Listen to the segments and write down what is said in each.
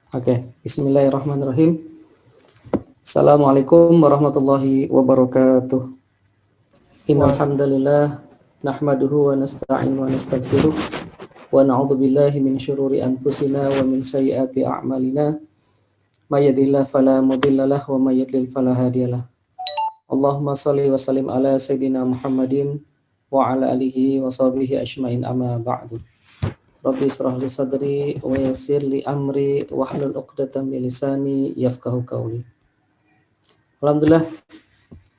Oke, Bismillahirrahmanirrahim. Assalamualaikum warahmatullahi wabarakatuh. Innal hamdalillah nahmaduhu wa nasta'in wa nastaghfiruh wa na'udzu billahi min syururi anfusina wa min sayyiati a'malina. May yahdihillahu fala mudhillalah wa may yudlil fala hadiyalah. Allahumma shalli wa sallim ala sayidina Muhammadin wa ala alihi wa sahbihi ajmain amma ba'du. Rabbi israh li sadri wa yassir li amri wa hlul 'uqdatam min lisani yafqahu qawli. Alhamdulillah,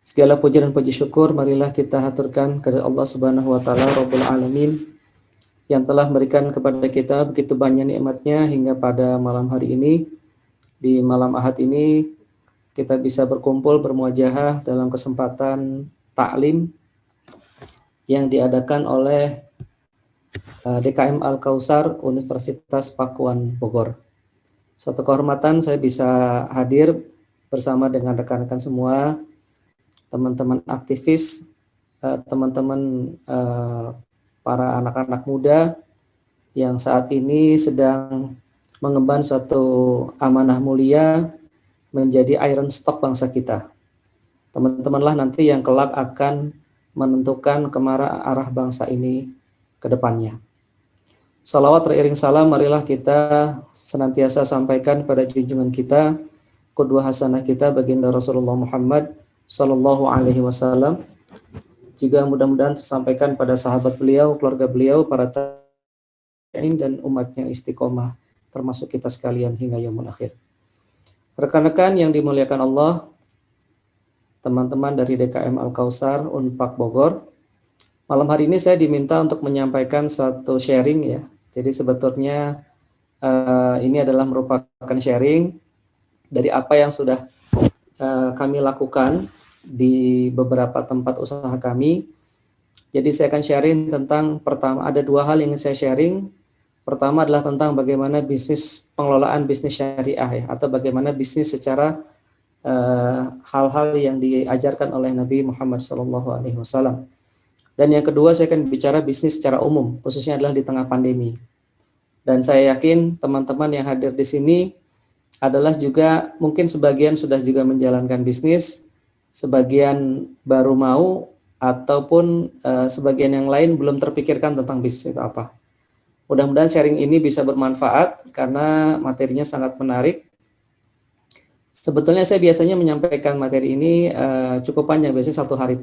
segala puji dan puji syukur marilah kita haturkan kepada Allah Subhanahu wa taala Rabbul Alamin yang telah memberikan kepada kita begitu banyak nikmatnya hingga pada malam hari ini. Di malam Ahad ini kita bisa berkumpul bermuajahah dalam kesempatan taklim yang diadakan oleh DKM Al-Kautsar Universitas Pakuan Bogor. Suatu kehormatan saya bisa hadir bersama dengan rekan-rekan semua, teman-teman aktivis, teman-teman para anak-anak muda yang saat ini sedang mengemban suatu amanah mulia menjadi iron stock bangsa kita. Teman-temanlah nanti yang kelak akan menentukan kemana arah bangsa ini ke depannya. Salawat teriring salam marilah kita senantiasa sampaikan pada junjungan kita, qudwah hasanah kita baginda Rasulullah Muhammad Sallallahu Alaihi Wasallam. Juga mudah-mudahan tersampaikan pada sahabat beliau, keluarga beliau, para tabi'in dan umatnya istiqomah, termasuk kita sekalian hingga yaumul akhir. Rekan-rekan yang dimuliakan Allah, teman-teman dari DKM Al-Kautsar Unpak Bogor, malam hari ini saya diminta untuk menyampaikan satu sharing ya. Jadi sebetulnya ini adalah merupakan sharing dari apa yang sudah kami lakukan di beberapa tempat usaha kami. Jadi saya akan sharing tentang, pertama ada dua hal yang ingin saya sharing. Pertama adalah tentang bagaimana pengelolaan bisnis syariah ya, atau bagaimana bisnis secara hal-hal yang diajarkan oleh Nabi Muhammad SAW. Dan yang kedua saya akan bicara bisnis secara umum, khususnya adalah di tengah pandemi. Dan saya yakin teman-teman yang hadir di sini adalah juga mungkin sebagian sudah juga menjalankan bisnis, sebagian baru mau, ataupun sebagian yang lain belum terpikirkan tentang bisnis itu apa. Mudah-mudahan sharing ini bisa bermanfaat karena materinya sangat menarik. Sebetulnya saya biasanya menyampaikan materi ini cukup panjang, biasanya 1 hari.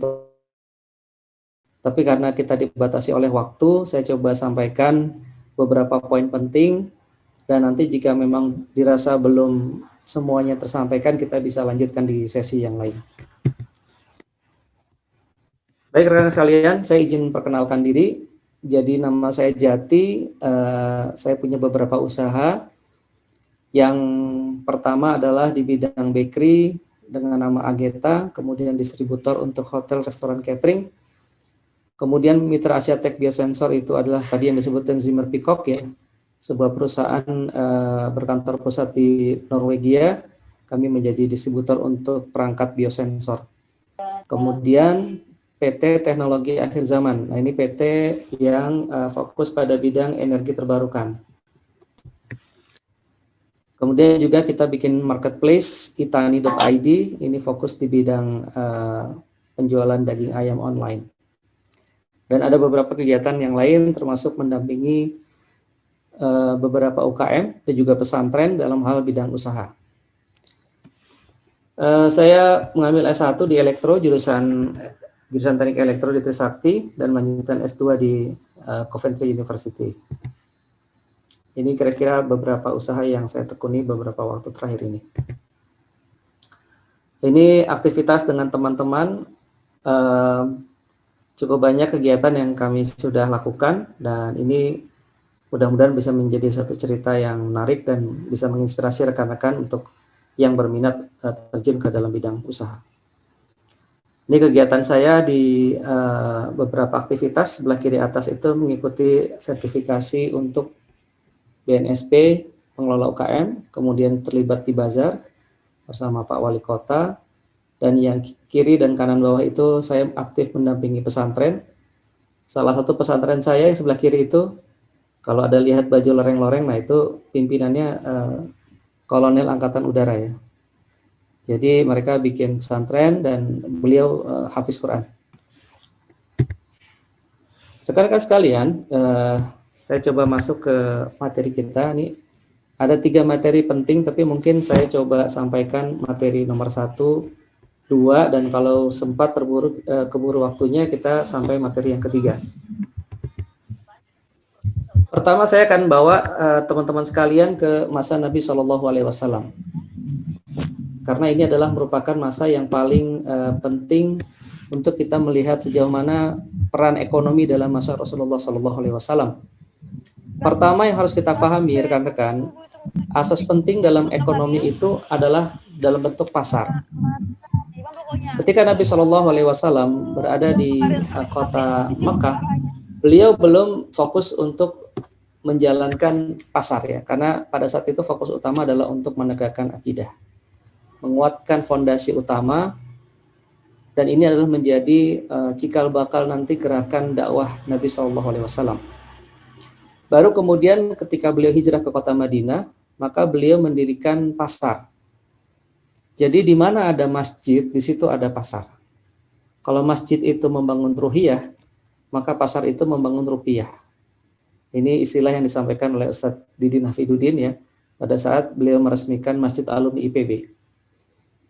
Tapi karena kita dibatasi oleh waktu, saya coba sampaikan beberapa poin penting. Dan nanti jika memang dirasa belum semuanya tersampaikan, kita bisa lanjutkan di sesi yang lain. Baik rekan sekalian, saya izin perkenalkan diri. Jadi nama saya Jati, saya punya beberapa usaha. Yang pertama adalah di bidang bakery dengan nama Ageta, kemudian distributor untuk hotel, restoran, catering. Kemudian mitra Asia Tech Biosensor itu adalah tadi yang disebutkan Zimmer Peacock ya, sebuah perusahaan berkantor pusat di Norwegia. Kami menjadi distributor untuk perangkat biosensor. Kemudian PT Teknologi Akhir Zaman. Nah ini PT yang fokus pada bidang energi terbarukan. Kemudian juga kita bikin marketplace itani.id. Ini fokus di bidang penjualan daging ayam online. Dan ada beberapa kegiatan yang lain termasuk mendampingi beberapa UKM dan juga pesantren dalam hal bidang usaha. Saya mengambil S1 di elektro, jurusan teknik elektro di Trisakti, dan melanjutkan S2 di Coventry University. Ini kira-kira beberapa usaha yang saya tekuni beberapa waktu terakhir ini. Ini aktivitas dengan teman-teman, cukup banyak kegiatan yang kami sudah lakukan, dan ini mudah-mudahan bisa menjadi satu cerita yang menarik dan bisa menginspirasi rekan-rekan untuk yang berminat terjun ke dalam bidang usaha. Ini kegiatan saya di beberapa aktivitas. Sebelah kiri atas itu mengikuti sertifikasi untuk BNSP, pengelola UKM, kemudian terlibat di bazar bersama Pak Wali Kota. Dan yang kiri dan kanan bawah itu saya aktif mendampingi pesantren. Salah satu pesantren saya yang sebelah kiri itu, kalau ada lihat baju loreng-loreng, nah itu pimpinannya kolonel angkatan udara ya. Jadi mereka bikin pesantren dan beliau hafiz Quran. Rekan-rekan sekalian, saya coba masuk ke materi kita. Ini ada 3 materi penting, tapi mungkin saya coba sampaikan materi nomor 1, 2, dan kalau sempat keburu waktunya kita sampai materi yang ketiga. Pertama saya akan bawa teman-teman sekalian ke masa Nabi Shallallahu Alaihi Wasallam, karena ini adalah merupakan masa yang paling penting untuk kita melihat sejauh mana peran ekonomi dalam masa Rasulullah Shallallahu Alaihi Wasallam. Pertama yang harus kita pahami rekan-rekan, asas penting dalam ekonomi itu adalah dalam bentuk pasar. Ketika Nabi Shallallahu Alaihi Wasallam berada di kota Mekah, beliau belum fokus untuk menjalankan pasar ya, karena pada saat itu fokus utama adalah untuk menegakkan akidah, menguatkan fondasi utama, dan ini adalah menjadi cikal bakal nanti gerakan dakwah Nabi Shallallahu Alaihi Wasallam. Baru kemudian ketika beliau hijrah ke kota Madinah, maka beliau mendirikan pasar. Jadi di mana ada masjid, di situ ada pasar. Kalau masjid itu membangun ruhiyah, maka pasar itu membangun rupiah. Ini istilah yang disampaikan oleh Ustadz Didin Hafidudin ya, pada saat beliau meresmikan Masjid Alumni IPB.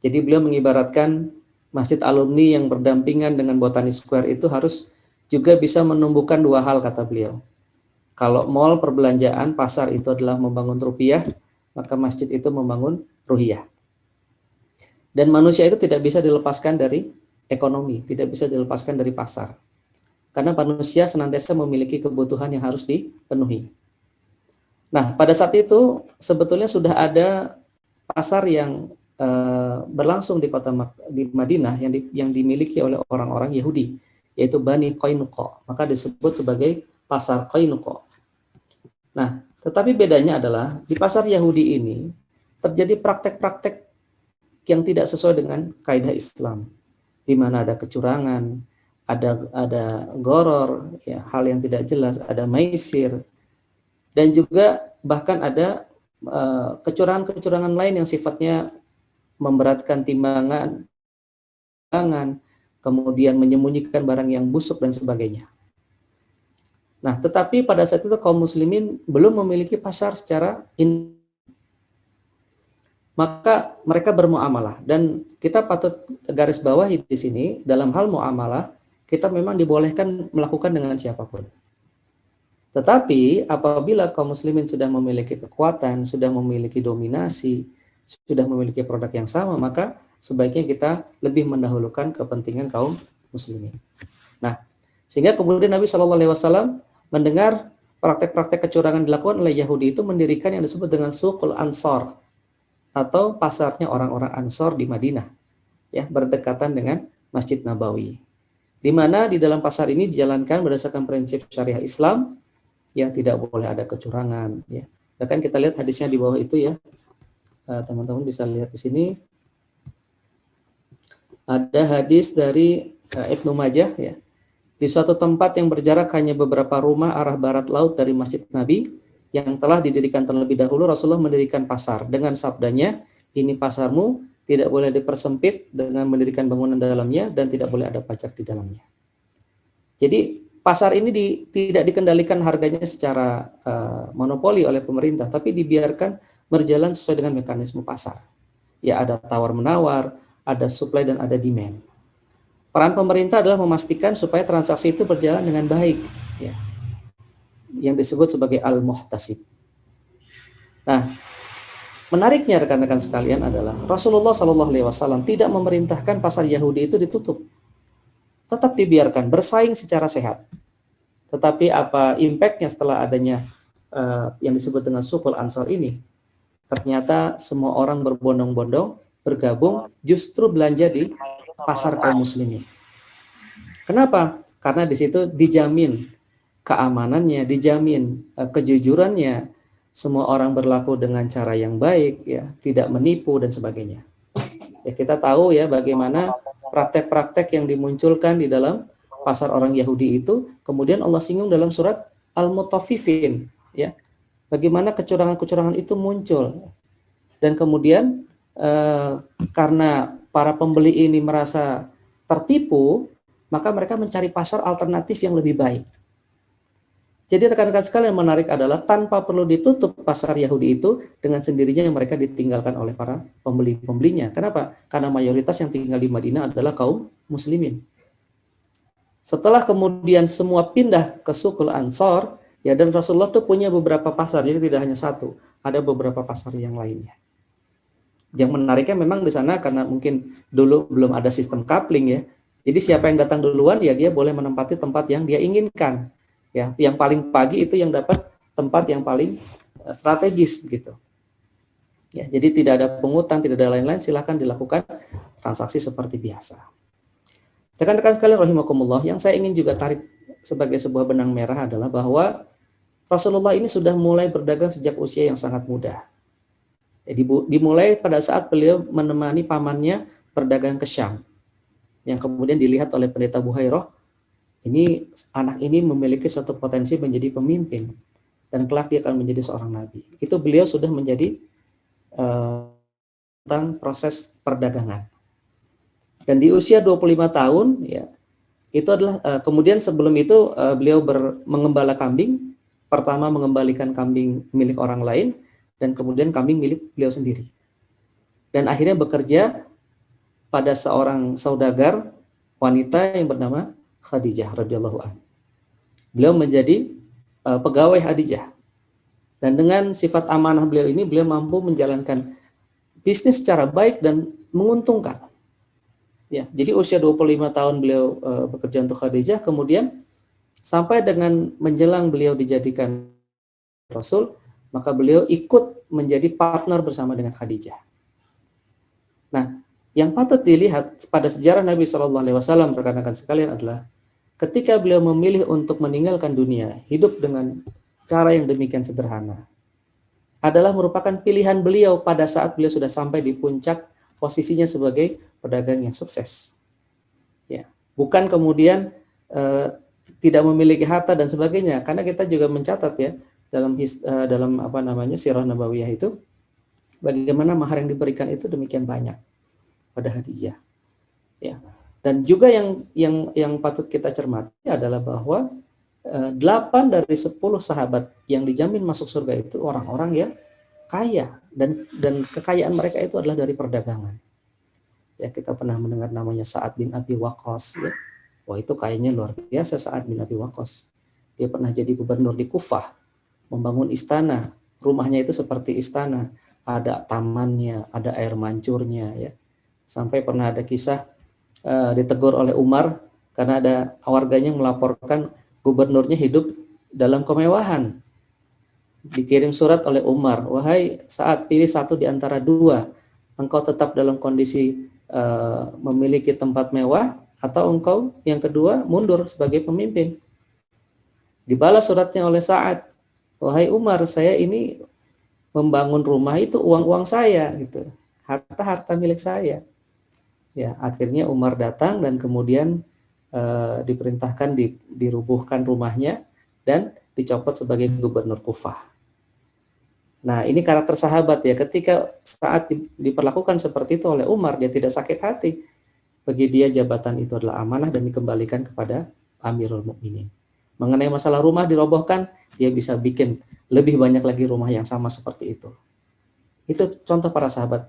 Jadi beliau mengibaratkan Masjid Alumni yang berdampingan dengan Botani Square itu harus juga bisa menumbuhkan 2 hal, kata beliau. Kalau mall perbelanjaan, pasar itu adalah membangun rupiah, maka masjid itu membangun ruhiyah. Dan manusia itu tidak bisa dilepaskan dari ekonomi, tidak bisa dilepaskan dari pasar. Karena manusia senantiasa memiliki kebutuhan yang harus dipenuhi. Nah, pada saat itu sebetulnya sudah ada pasar yang berlangsung di kota di Madinah yang dimiliki oleh orang-orang Yahudi, yaitu Bani Qainuqa. Maka disebut sebagai pasar Qainuqa. Nah, tetapi bedanya adalah di pasar Yahudi ini terjadi praktek-praktek yang tidak sesuai dengan kaidah Islam, di mana ada kecurangan, ada goror, ya, hal yang tidak jelas, ada maisir, dan juga bahkan ada kecurangan-kecurangan lain yang sifatnya memberatkan timbangan, kemudian menyembunyikan barang yang busuk dan sebagainya. Nah, tetapi pada saat itu kaum muslimin belum memiliki pasar secara maka mereka bermuamalah, dan kita patut garis bawahi di sini dalam hal muamalah kita memang dibolehkan melakukan dengan siapapun. Tetapi apabila kaum muslimin sudah memiliki kekuatan, sudah memiliki dominasi, sudah memiliki produk yang sama, maka sebaiknya kita lebih mendahulukan kepentingan kaum muslimin. Nah, sehingga kemudian Nabi Shallallahu Alaihi Wasallam mendengar praktek-praktek kecurangan dilakukan oleh Yahudi itu mendirikan yang disebut dengan Suqul Ansar, atau pasarnya orang-orang Ansor di Madinah, ya, berdekatan dengan Masjid Nabawi, di mana di dalam pasar ini dijalankan berdasarkan prinsip syariah Islam, ya, tidak boleh ada kecurangan, ya. Bahkan kita lihat hadisnya di bawah itu ya, teman-teman bisa lihat di sini ada hadis dari Ibnu Majah ya. Di suatu tempat yang berjarak hanya beberapa rumah arah barat laut dari Masjid Nabi yang telah didirikan terlebih dahulu, Rasulullah mendirikan pasar dengan sabdanya, ini pasarmu, tidak boleh dipersempit dengan mendirikan bangunan dalamnya dan tidak boleh ada pajak di dalamnya. Jadi pasar ini tidak dikendalikan harganya secara monopoli oleh pemerintah, tapi dibiarkan berjalan sesuai dengan mekanisme pasar. Ya, ada tawar-menawar, ada supply dan ada demand. Peran pemerintah adalah memastikan supaya transaksi itu berjalan dengan baik, ya, yang disebut sebagai al-muhtasib. Nah, menariknya rekan-rekan sekalian adalah Rasulullah Shallallahu Alaihi Wasallam tidak memerintahkan pasar Yahudi itu ditutup, tetap dibiarkan bersaing secara sehat. Tetapi apa impactnya setelah adanya yang disebut dengan Suqul Ansar ini? Ternyata semua orang berbondong-bondong bergabung justru belanja di pasar kaum muslimin. Kenapa? Karena di situ dijamin keamanannya, dijamin kejujurannya, semua orang berlaku dengan cara yang baik, ya, tidak menipu dan sebagainya. Ya, kita tahu ya bagaimana praktek-praktek yang dimunculkan di dalam pasar orang Yahudi itu, kemudian Allah singgung dalam surat Al-Mutaffifin, ya. Bagaimana kecurangan-kecurangan itu muncul. Dan kemudian karena para pembeli ini merasa tertipu, maka mereka mencari pasar alternatif yang lebih baik. Jadi rekan-rekan sekalian, yang menarik adalah tanpa perlu ditutup pasar Yahudi itu, dengan sendirinya yang mereka ditinggalkan oleh para pembeli-pembelinya. Kenapa? Karena mayoritas yang tinggal di Madinah adalah kaum muslimin. Setelah kemudian semua pindah ke Suqul Ansor, ya, dan Rasulullah tuh punya beberapa pasar, jadi tidak hanya satu, ada beberapa pasar yang lainnya. Yang menariknya memang di sana karena mungkin dulu belum ada sistem coupling ya. Jadi siapa yang datang duluan ya dia boleh menempati tempat yang dia inginkan. Ya, yang paling pagi itu yang dapat tempat yang paling strategis begitu. Ya, jadi tidak ada pungutan, tidak ada lain-lain, silakan dilakukan transaksi seperti biasa. Rekan-rekan sekalian rahimakumullah, yang saya ingin juga tarik sebagai sebuah benang merah adalah bahwa Rasulullah ini sudah mulai berdagang sejak usia yang sangat muda. Jadi dimulai pada saat beliau menemani pamannya berdagang ke Syam, yang kemudian dilihat oleh pendeta Buhairah, ini anak ini memiliki suatu potensi menjadi pemimpin dan kelak dia akan menjadi seorang nabi. Itu beliau sudah menjadi tentang proses perdagangan. Dan di usia 25 tahun ya, itu adalah kemudian sebelum itu beliau mengembala kambing, pertama mengembalikan kambing milik orang lain dan kemudian kambing milik beliau sendiri. Dan akhirnya bekerja pada seorang saudagar wanita yang bernama Khadijah radhiyallahu anha. Beliau menjadi pegawai Khadijah. Dan dengan sifat amanah beliau ini, beliau mampu menjalankan bisnis secara baik dan menguntungkan. Ya, jadi usia 25 tahun beliau bekerja untuk Khadijah, kemudian sampai dengan menjelang beliau dijadikan Rasul, maka beliau ikut menjadi partner bersama dengan Khadijah. Nah, yang patut dilihat pada sejarah Nabi SAW, rekan-rekan sekalian, adalah ketika beliau memilih untuk meninggalkan dunia, hidup dengan cara yang demikian sederhana, adalah merupakan pilihan beliau pada saat beliau sudah sampai di puncak posisinya sebagai pedagang yang sukses. Ya, bukan kemudian tidak memiliki harta dan sebagainya, karena kita juga mencatat ya dalam sirah nabawiyah itu bagaimana mahar yang diberikan itu demikian banyak pada Khadijah. Ya. Dan juga yang patut kita cermati adalah bahwa 8 dari 10 sahabat yang dijamin masuk surga itu orang-orang yang kaya, dan kekayaan mereka itu adalah dari perdagangan. Ya, kita pernah mendengar namanya Sa'ad bin Abi Waqqas ya. Wah, itu kayaknya luar biasa Sa'ad bin Abi Waqqas. Dia pernah jadi gubernur di Kufah, membangun istana, rumahnya itu seperti istana, ada tamannya, ada air mancurnya ya. Sampai pernah ada kisah ditegur oleh Umar karena ada warganya melaporkan gubernurnya hidup dalam kemewahan. Dikirim surat oleh Umar, wahai Sa'ad, pilih satu di antara dua, engkau tetap dalam kondisi memiliki tempat mewah, atau engkau yang kedua mundur sebagai pemimpin. Dibalas suratnya oleh Sa'ad, wahai Umar, saya ini membangun rumah itu uang-uang saya gitu, harta-harta milik saya. Ya, akhirnya Umar datang dan kemudian diperintahkan dirubuhkan rumahnya dan dicopot sebagai gubernur Kufah. Nah, ini karakter sahabat ya, ketika saat diperlakukan seperti itu oleh Umar, dia tidak sakit hati. Bagi dia jabatan itu adalah amanah dan dikembalikan kepada Amirul Mukminin. Mengenai masalah rumah dirobohkan, dia bisa bikin lebih banyak lagi rumah yang sama seperti itu. Itu contoh para sahabat.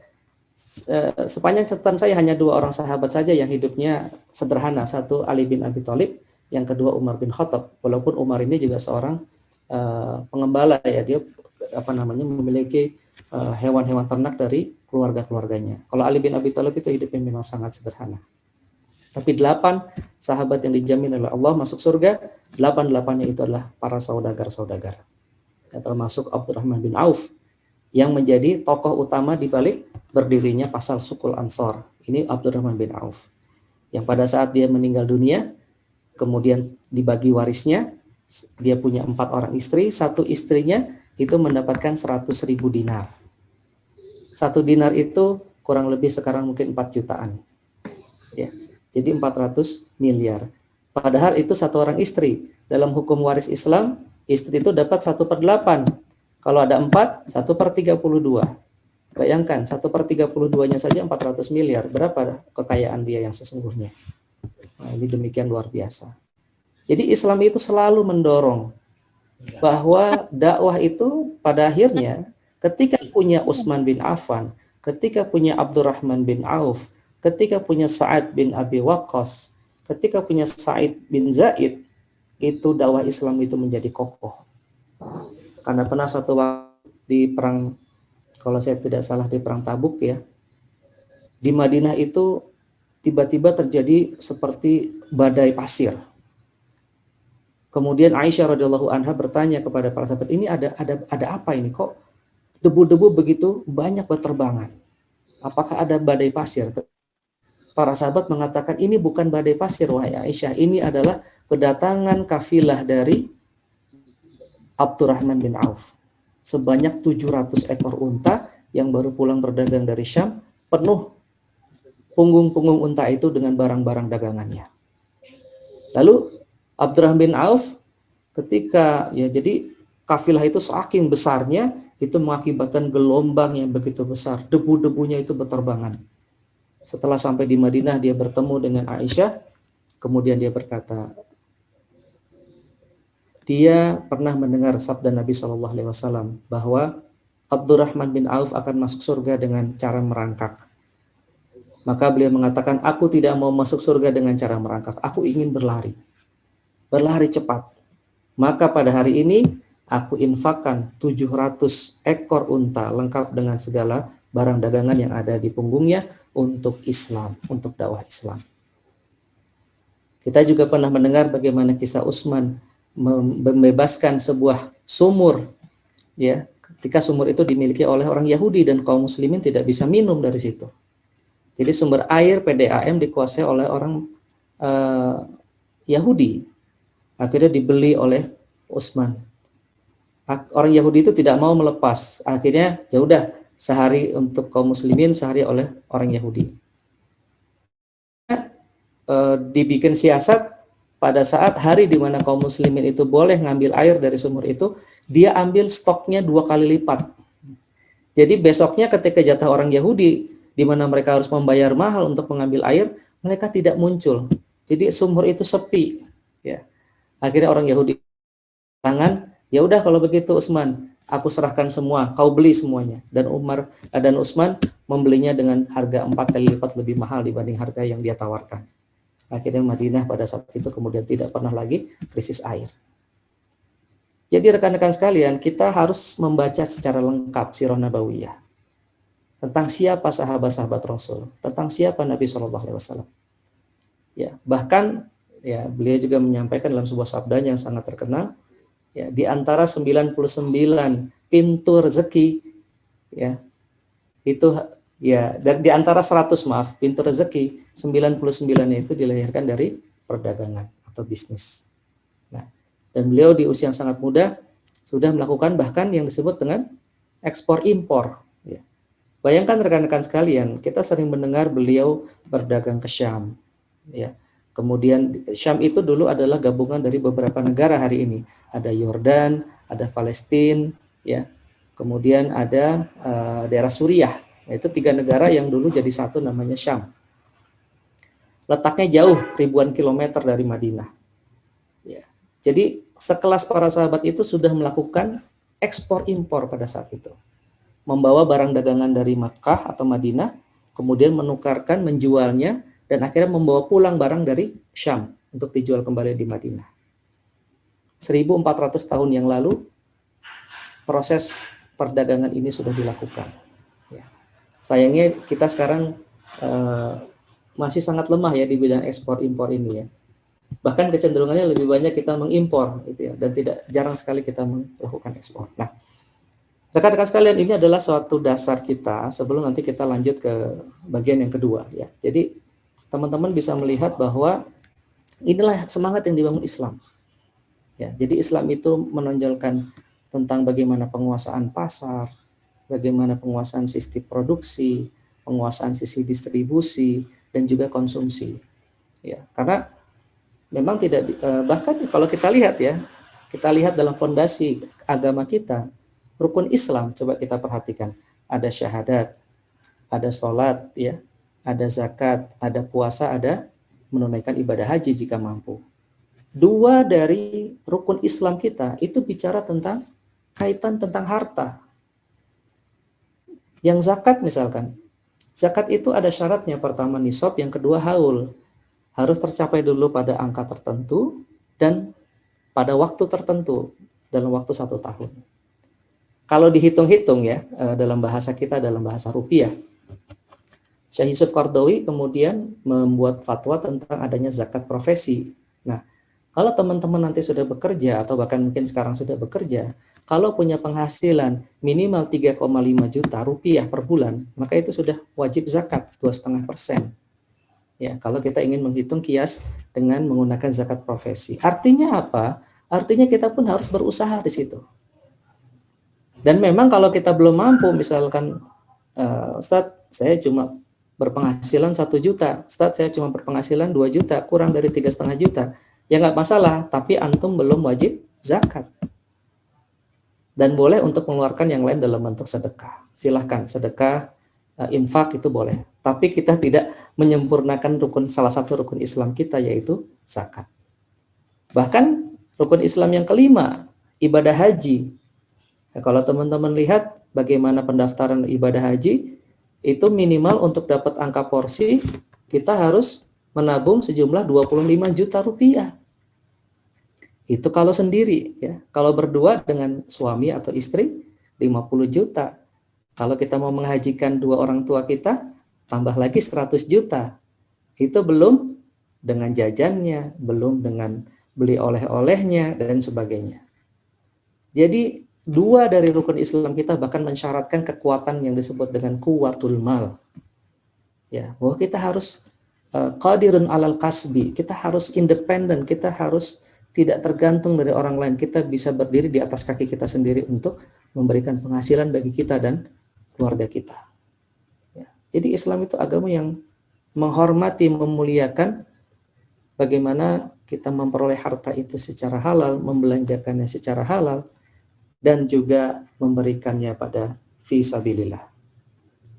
Sepanjang catatan saya hanya 2 orang sahabat saja yang hidupnya sederhana. Satu Ali bin Abi Thalib, yang kedua Umar bin Khattab. Walaupun Umar ini juga seorang pengembala ya, dia memiliki hewan-hewan ternak dari keluarga-keluarganya. Kalau Ali bin Abi Thalib itu hidupnya memang sangat sederhana. Tapi 8 sahabat yang dijamin oleh Allah masuk surga, 8-8-nya itu adalah para saudagar-saudagar. Ya, termasuk Abdurrahman bin Auf yang menjadi tokoh utama di balik berdirinya pasar Suqul Ansor. Ini Abdurrahman bin Auf. Yang pada saat dia meninggal dunia, kemudian dibagi warisnya, dia punya 4 orang istri, satu istrinya itu mendapatkan 100.000 dinar. 1 dinar itu kurang lebih sekarang mungkin 4 jutaan. Ya. Jadi 400 miliar. Padahal itu 1 orang istri. Dalam hukum waris Islam, istri itu dapat 1/8. Kalau ada 4, 1/32. Bayangkan 1/32-nya saja 400 miliar. Berapa kekayaan dia yang sesungguhnya? Nah, ini demikian luar biasa. Jadi Islam itu selalu mendorong bahwa dakwah itu pada akhirnya ketika punya Utsman bin Affan, ketika punya Abdurrahman bin Auf, ketika punya Sa'ad bin Abi Waqqas, ketika punya Sa'id bin Zaid, itu dakwah Islam itu menjadi kokoh. Karena pernah suatu waktu di perang, kalau saya tidak salah di perang Tabuk ya, di Madinah itu tiba-tiba terjadi seperti badai pasir. Kemudian Aisyah radhiyallahu anha bertanya kepada para sahabat, ini ada apa ini, kok debu-debu begitu banyak berterbangan? Apakah ada badai pasir? Para sahabat mengatakan, ini bukan badai pasir wahai Aisyah, ini adalah kedatangan kafilah dari Abdurrahman bin Auf. Sebanyak 700 ekor unta yang baru pulang berdagang dari Syam, penuh punggung-punggung unta itu dengan barang-barang dagangannya. Lalu Abdurrahman bin Auf ketika jadi kafilah itu saking besarnya itu mengakibatkan gelombang yang begitu besar, debu-debunya itu berterbangan. Setelah sampai di Madinah dia bertemu dengan Aisyah, kemudian dia berkata, dia pernah mendengar sabda Nabi Shallallahu Alaihi Wasallam bahwa Abdurrahman bin Auf akan masuk surga dengan cara merangkak. Maka beliau mengatakan, aku tidak mau masuk surga dengan cara merangkak, aku ingin berlari cepat. Maka pada hari ini aku infakkan 700 ekor unta lengkap dengan segala barang dagangan yang ada di punggungnya untuk Islam, untuk dakwah Islam. Kita juga pernah mendengar bagaimana kisah Utsman membebaskan sebuah sumur, ya, ketika sumur itu dimiliki oleh orang Yahudi dan kaum muslimin tidak bisa minum dari situ. Jadi sumber air PDAM dikuasai oleh orang Yahudi. Akhirnya dibeli oleh Utsman. Orang Yahudi itu tidak mau melepas. Akhirnya ya udah, sehari untuk kaum muslimin, sehari oleh orang Yahudi. Dibikin siasat pada saat hari di mana kaum muslimin itu boleh ngambil air dari sumur itu, dia ambil stoknya 2 kali lipat. Jadi besoknya ketika jatah orang Yahudi di mana mereka harus membayar mahal untuk mengambil air, mereka tidak muncul. Jadi sumur itu sepi, ya. Akhirnya orang Yahudi tangan, ya udah kalau begitu Utsman, aku serahkan semua, kau beli semuanya. Dan Utsman membelinya dengan harga 4 kali lipat lebih mahal dibanding harga yang dia tawarkan. Akhirnya Madinah pada saat itu kemudian tidak pernah lagi krisis air. Jadi rekan-rekan sekalian, kita harus membaca secara lengkap sirah nabawiyah tentang siapa sahabat-sahabat Rasul, tentang siapa Nabi Shallallahu Alaihi Wasallam. Ya, bahkan ya beliau juga menyampaikan dalam sebuah sabdanya yang sangat terkenal, ya, di antara 99 pintu rezeki, ya, itu ya, dan di antara 100 pintu rezeki, 99-nya itu dilahirkan dari perdagangan atau bisnis. Nah, dan beliau di usia yang sangat muda sudah melakukan bahkan yang disebut dengan ekspor impor, ya. Bayangkan rekan-rekan sekalian, kita sering mendengar beliau berdagang ke Syam, ya. Kemudian Syam itu dulu adalah gabungan dari beberapa negara hari ini. Ada Yordan, ada Palestina, ya. Kemudian ada daerah Suriah. Itu 3 negara yang dulu jadi satu namanya Syam. Letaknya jauh, ribuan kilometer dari Madinah. Ya. Jadi sekelas para sahabat itu sudah melakukan ekspor impor pada saat itu. Membawa barang dagangan dari Makkah atau Madinah, kemudian menukarkan, menjualnya, dan akhirnya membawa pulang barang dari Syam untuk dijual kembali di Madinah. 1400 tahun yang lalu, proses perdagangan ini sudah dilakukan. Ya. Sayangnya kita sekarang masih sangat lemah ya di bidang ekspor impor ini ya. Bahkan kecenderungannya lebih banyak kita mengimpor gitu ya, dan jarang sekali kita melakukan ekspor. Nah, rekan-rekan sekalian, ini adalah suatu dasar kita sebelum nanti kita lanjut ke bagian yang kedua ya. Jadi teman-teman bisa melihat bahwa inilah semangat yang dibangun Islam. Ya, jadi Islam itu menonjolkan tentang bagaimana penguasaan pasar, bagaimana penguasaan sistem produksi, penguasaan sisi distribusi, dan juga konsumsi. Ya, karena memang tidak bahkan kalau kita lihat ya, kita lihat dalam fondasi agama kita, rukun Islam, coba kita perhatikan. ada syahadat, ada sholat, ya, ada zakat, ada puasa, ada menunaikan ibadah haji jika mampu. Dua dari rukun Islam kita itu bicara tentang kaitan tentang harta. Yang zakat misalkan, zakat itu ada syaratnya, pertama nisab, yang kedua haul. Harus tercapai dulu pada angka tertentu dan pada waktu tertentu, dalam waktu 1 tahun. Kalau dihitung-hitung ya, dalam bahasa kita, dalam bahasa rupiah, Syekh Yusuf Qaradawi kemudian membuat fatwa tentang adanya zakat profesi. Nah, kalau teman-teman nanti sudah bekerja atau bahkan mungkin sekarang sudah bekerja, kalau punya penghasilan minimal 3,5 juta rupiah per bulan, maka itu sudah wajib zakat 2,5%. Ya, kalau kita ingin menghitung kias dengan menggunakan zakat profesi. Artinya apa? Artinya kita pun harus berusaha di situ. Dan memang kalau kita belum mampu, misalkan Ustadz, saya cuma berpenghasilan 1 juta, Ustadz saya cuma berpenghasilan 2 juta, kurang dari 3,5 juta, ya nggak masalah, tapi antum belum wajib zakat. Dan boleh untuk mengeluarkan yang lain dalam bentuk sedekah. Silahkan, sedekah, infak itu boleh. Tapi kita tidak menyempurnakan salah satu rukun Islam kita, yaitu zakat. Bahkan rukun Islam yang kelima, ibadah haji. Nah, kalau teman-teman lihat bagaimana pendaftaran ibadah haji, itu minimal untuk dapat angka porsi, kita harus menabung sejumlah 25 juta rupiah. Itu kalau sendiri, ya. Kalau berdua dengan suami atau istri, 50 juta. Kalau kita mau menghajikan 2 orang tua kita, tambah lagi 100 juta. Itu belum dengan jajannya, belum dengan beli oleh-olehnya, dan sebagainya. Jadi, 2 dari rukun Islam kita bahkan mensyaratkan kekuatan yang disebut dengan kuwatul mal. Ya, bahwa kita harus qadirun alal kasbi, kita harus independen, kita harus tidak tergantung dari orang lain, kita bisa berdiri di atas kaki kita sendiri untuk memberikan penghasilan bagi kita dan keluarga kita. Ya, jadi Islam itu agama yang menghormati, memuliakan bagaimana kita memperoleh harta itu secara halal, membelanjakannya secara halal, dan juga memberikannya pada fisabilillah,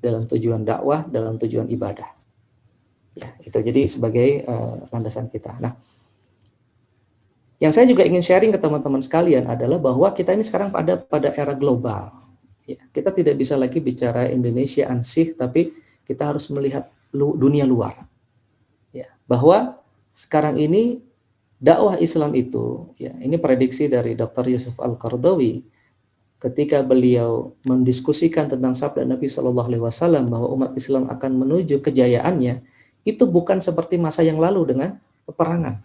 dalam tujuan dakwah, dalam tujuan ibadah. Ya, itu jadi sebagai landasan kita. Nah, yang saya juga ingin sharing ke teman-teman sekalian adalah bahwa kita ini sekarang pada era global. Ya, kita tidak bisa lagi bicara Indonesia ansih, tapi kita harus melihat dunia luar. Ya, bahwa sekarang ini dakwah Islam itu, ya, ini prediksi dari Dr. Yusuf Al-Qaradawi ketika beliau mendiskusikan tentang sabda Nabi Shallallahu Alaihi Wasallam bahwa umat Islam akan menuju kejayaannya, itu bukan seperti masa yang lalu dengan peperangan.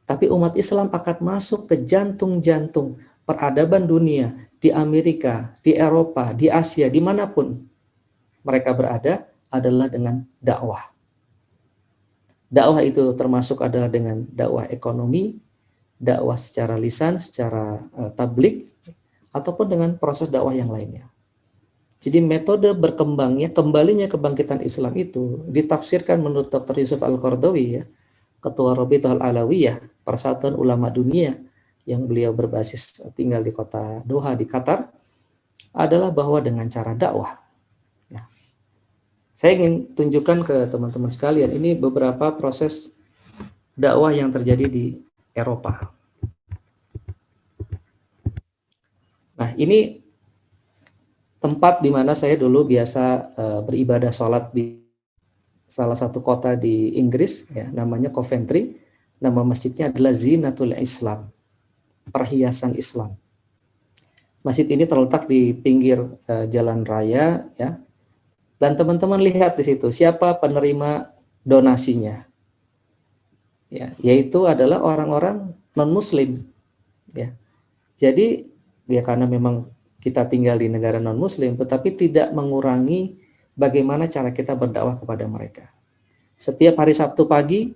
Tapi umat Islam akan masuk ke jantung-jantung peradaban dunia, di Amerika, di Eropa, di Asia, dimanapun mereka berada, adalah dengan dakwah. Dakwah itu termasuk adalah dengan dakwah ekonomi, dakwah secara lisan, secara tabligh, ataupun dengan proses dakwah yang lainnya. Jadi metode berkembangnya, kembalinya kebangkitan Islam itu ditafsirkan menurut Dr. Yusuf Al-Qaradawi, ya, Ketua Rabithah Al-Alawiyah, Persatuan Ulama Dunia, yang beliau berbasis tinggal di kota Doha di Qatar, adalah bahwa dengan cara dakwah. Nah, saya ingin tunjukkan ke teman-teman sekalian, ini beberapa proses dakwah yang terjadi di Eropa. Nah, ini tempat di mana saya dulu biasa beribadah sholat di salah satu kota di Inggris, ya, namanya Coventry. Nama masjidnya adalah Zinatul Islam, perhiasan Islam. Masjid ini terletak di pinggir jalan raya, ya. Dan teman-teman lihat di situ siapa penerima donasinya, ya, yaitu adalah orang-orang non-Muslim, ya. Jadi ya karena memang kita tinggal di negara non-Muslim, tetapi tidak mengurangi bagaimana cara kita berdakwah kepada mereka. Setiap hari Sabtu pagi,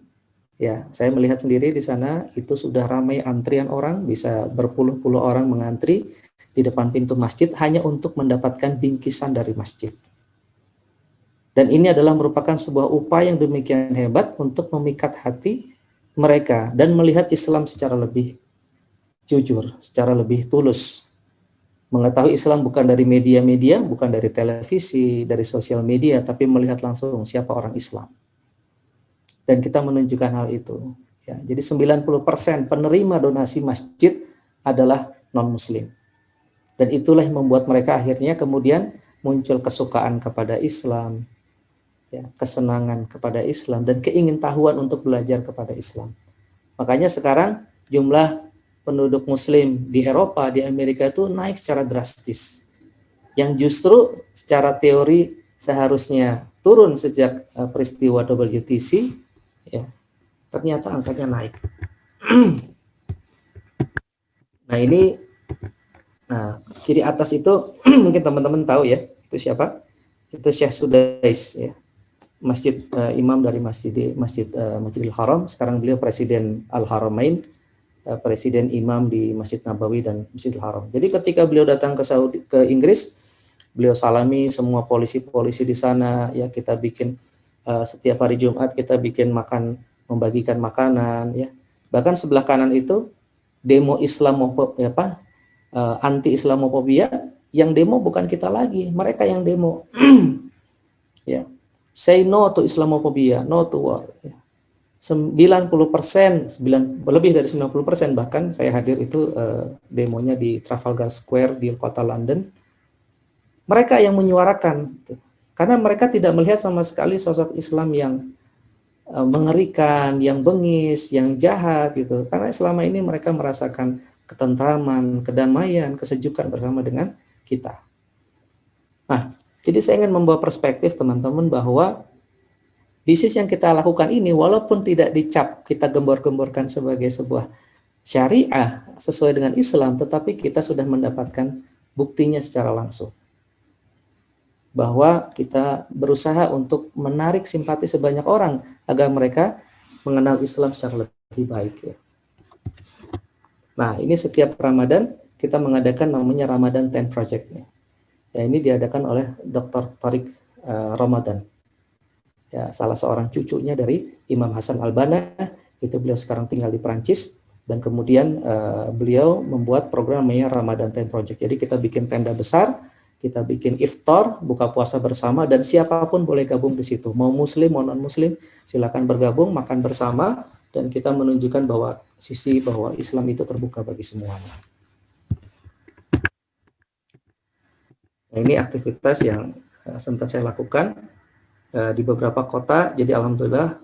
ya, saya melihat sendiri di sana itu sudah ramai antrian orang, bisa berpuluh-puluh orang mengantri di depan pintu masjid hanya untuk mendapatkan bingkisan dari masjid. Dan ini adalah merupakan sebuah upaya yang demikian hebat untuk memikat hati mereka dan melihat Islam secara lebih jujur, secara lebih tulus. Mengetahui Islam bukan dari media-media, bukan dari televisi, dari sosial media, tapi melihat langsung siapa orang Islam. Dan kita menunjukkan hal itu. Ya, jadi 90% penerima donasi masjid adalah non-muslim. Dan itulah yang membuat mereka akhirnya kemudian muncul kesukaan kepada Islam, ya, kesenangan kepada Islam, dan keingintahuan untuk belajar kepada Islam. Makanya sekarang jumlah penduduk muslim di Eropa, di Amerika itu naik secara drastis. Yang justru secara teori seharusnya turun sejak peristiwa WTC, ya, ternyata angkanya naik. Nah ini, nah kiri atas itu mungkin teman-teman tahu ya, itu siapa? Itu Syekh Sudais, ya, imam dari Masjidil Haram. Sekarang beliau presiden Al Haramain, presiden imam di Masjid Nabawi dan Masjidil Haram. Jadi ketika beliau datang ke Inggris, beliau salami semua polisi-polisi di sana. Ya, kita bikin setiap hari Jumat kita bikin membagikan makanan. Ya, bahkan sebelah kanan itu demo anti Islamofobia. Yang demo bukan kita lagi, mereka yang demo. Ya, say no to Islamophobia, no to war. 90%, lebih dari 90% bahkan saya hadir itu demonya di Trafalgar Square di kota London. Mereka yang menyuarakan, gitu. Karena mereka tidak melihat sama sekali sosok Islam yang mengerikan, yang bengis, yang jahat, gitu. Karena selama ini mereka merasakan ketentraman, kedamaian, kesejukan bersama dengan kita. Nah, jadi saya ingin membawa perspektif teman-teman bahwa bisnis yang kita lakukan ini walaupun tidak dicap, kita gembor-gemborkan sebagai sebuah syariah sesuai dengan Islam, tetapi kita sudah mendapatkan buktinya secara langsung. Bahwa kita berusaha untuk menarik simpati sebanyak orang agar mereka mengenal Islam secara lebih baik. Ya. Nah, ini setiap Ramadan kita mengadakan namanya Ramadan 10 Project. Ya, ini diadakan oleh Dr. Tariq Ramadan. Ya, salah seorang cucunya dari Imam Hasan Al-Banna, itu beliau sekarang tinggal di Perancis, dan kemudian beliau membuat program namanya Ramadan 10 Project. Jadi kita bikin tenda besar, kita bikin iftar, buka puasa bersama, dan siapapun boleh gabung di situ. Mau muslim, mau non-muslim, silakan bergabung, makan bersama, dan kita menunjukkan bahwa Islam itu terbuka bagi semuanya. Nah, ini aktivitas yang sempat saya lakukan di beberapa kota. Jadi alhamdulillah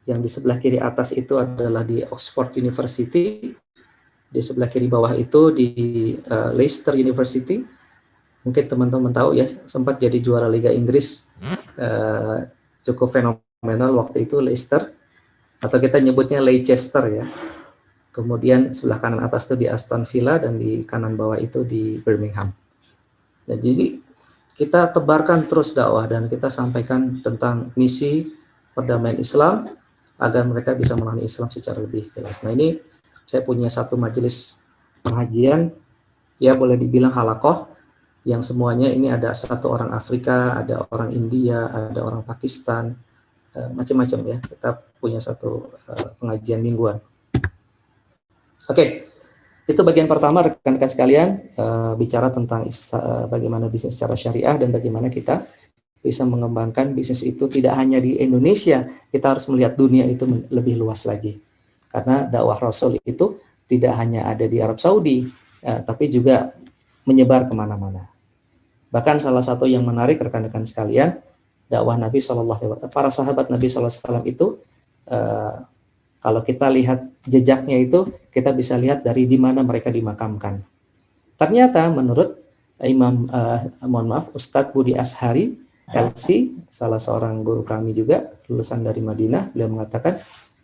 yang di sebelah kiri atas itu adalah di Oxford University, di sebelah kiri bawah itu di Leicester University. Mungkin teman-teman tahu ya, sempat jadi juara Liga Inggris, cukup fenomenal waktu itu Leicester, atau kita nyebutnya Leicester ya. Kemudian sebelah kanan atas itu di Aston Villa, dan di kanan bawah itu di Birmingham. Nah, jadi kita tebarkan terus dakwah dan kita sampaikan tentang misi perdamaian Islam agar mereka bisa memahami Islam secara lebih jelas. Nah, ini saya punya satu majelis pengajian, ya boleh dibilang halakoh, yang semuanya ini ada satu orang Afrika, ada orang India, ada orang Pakistan, macam-macam ya. Kita punya satu pengajian mingguan. Oke. Itu bagian pertama, rekan-rekan sekalian, bicara tentang bagaimana bisnis secara syariah dan bagaimana kita bisa mengembangkan bisnis itu tidak hanya di Indonesia, kita harus melihat dunia itu lebih luas lagi. Karena dakwah Rasul itu tidak hanya ada di Arab Saudi, tapi juga menyebar kemana-mana. Bahkan salah satu yang menarik rekan-rekan sekalian, dakwah Nabi SAW, para sahabat Nabi SAW itu, kalau kita lihat jejaknya itu, kita bisa lihat dari di mana mereka dimakamkan. Ternyata menurut Ustadz Budi Ashari, LC, salah seorang guru kami juga, lulusan dari Madinah, beliau mengatakan,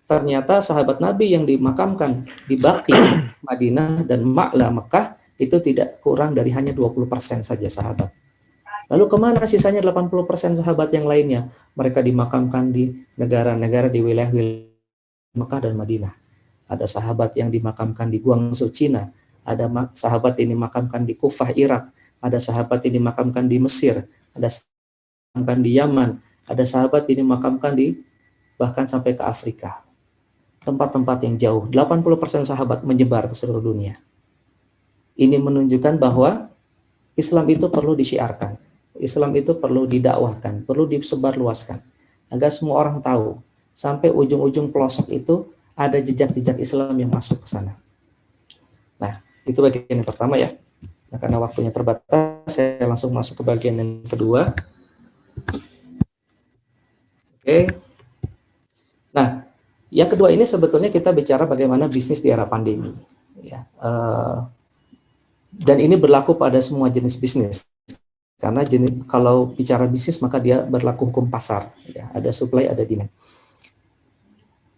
ternyata sahabat Nabi yang dimakamkan di Baqi, Madinah, dan Ma'la, Mekah, itu tidak kurang dari hanya 20% saja sahabat. Lalu kemana sisanya 80% sahabat yang lainnya? Mereka dimakamkan di negara-negara di wilayah Mekah dan Madinah. Ada sahabat yang dimakamkan di Guangzhou, Cina. Ada sahabat yang dimakamkan di Kufah, Irak. Ada sahabat yang dimakamkan di Mesir. Ada sahabat yang dimakamkan di Yaman. Ada sahabat yang dimakamkan bahkan sampai ke Afrika. Tempat-tempat yang jauh. 80% sahabat menyebar ke seluruh dunia. Ini menunjukkan bahwa Islam itu perlu disiarkan, Islam itu perlu didakwahkan, perlu disebarluaskan, agar semua orang tahu, sampai ujung-ujung pelosok itu ada jejak-jejak Islam yang masuk ke sana. Nah, itu bagian yang pertama ya. Nah, karena waktunya terbatas, saya langsung masuk ke bagian yang kedua. Oke. Nah, yang kedua ini sebetulnya kita bicara bagaimana bisnis di era pandemi. Ya, dan ini berlaku pada semua jenis bisnis. Karena kalau bicara bisnis maka dia berlaku hukum pasar. Ya, ada supply, ada demand.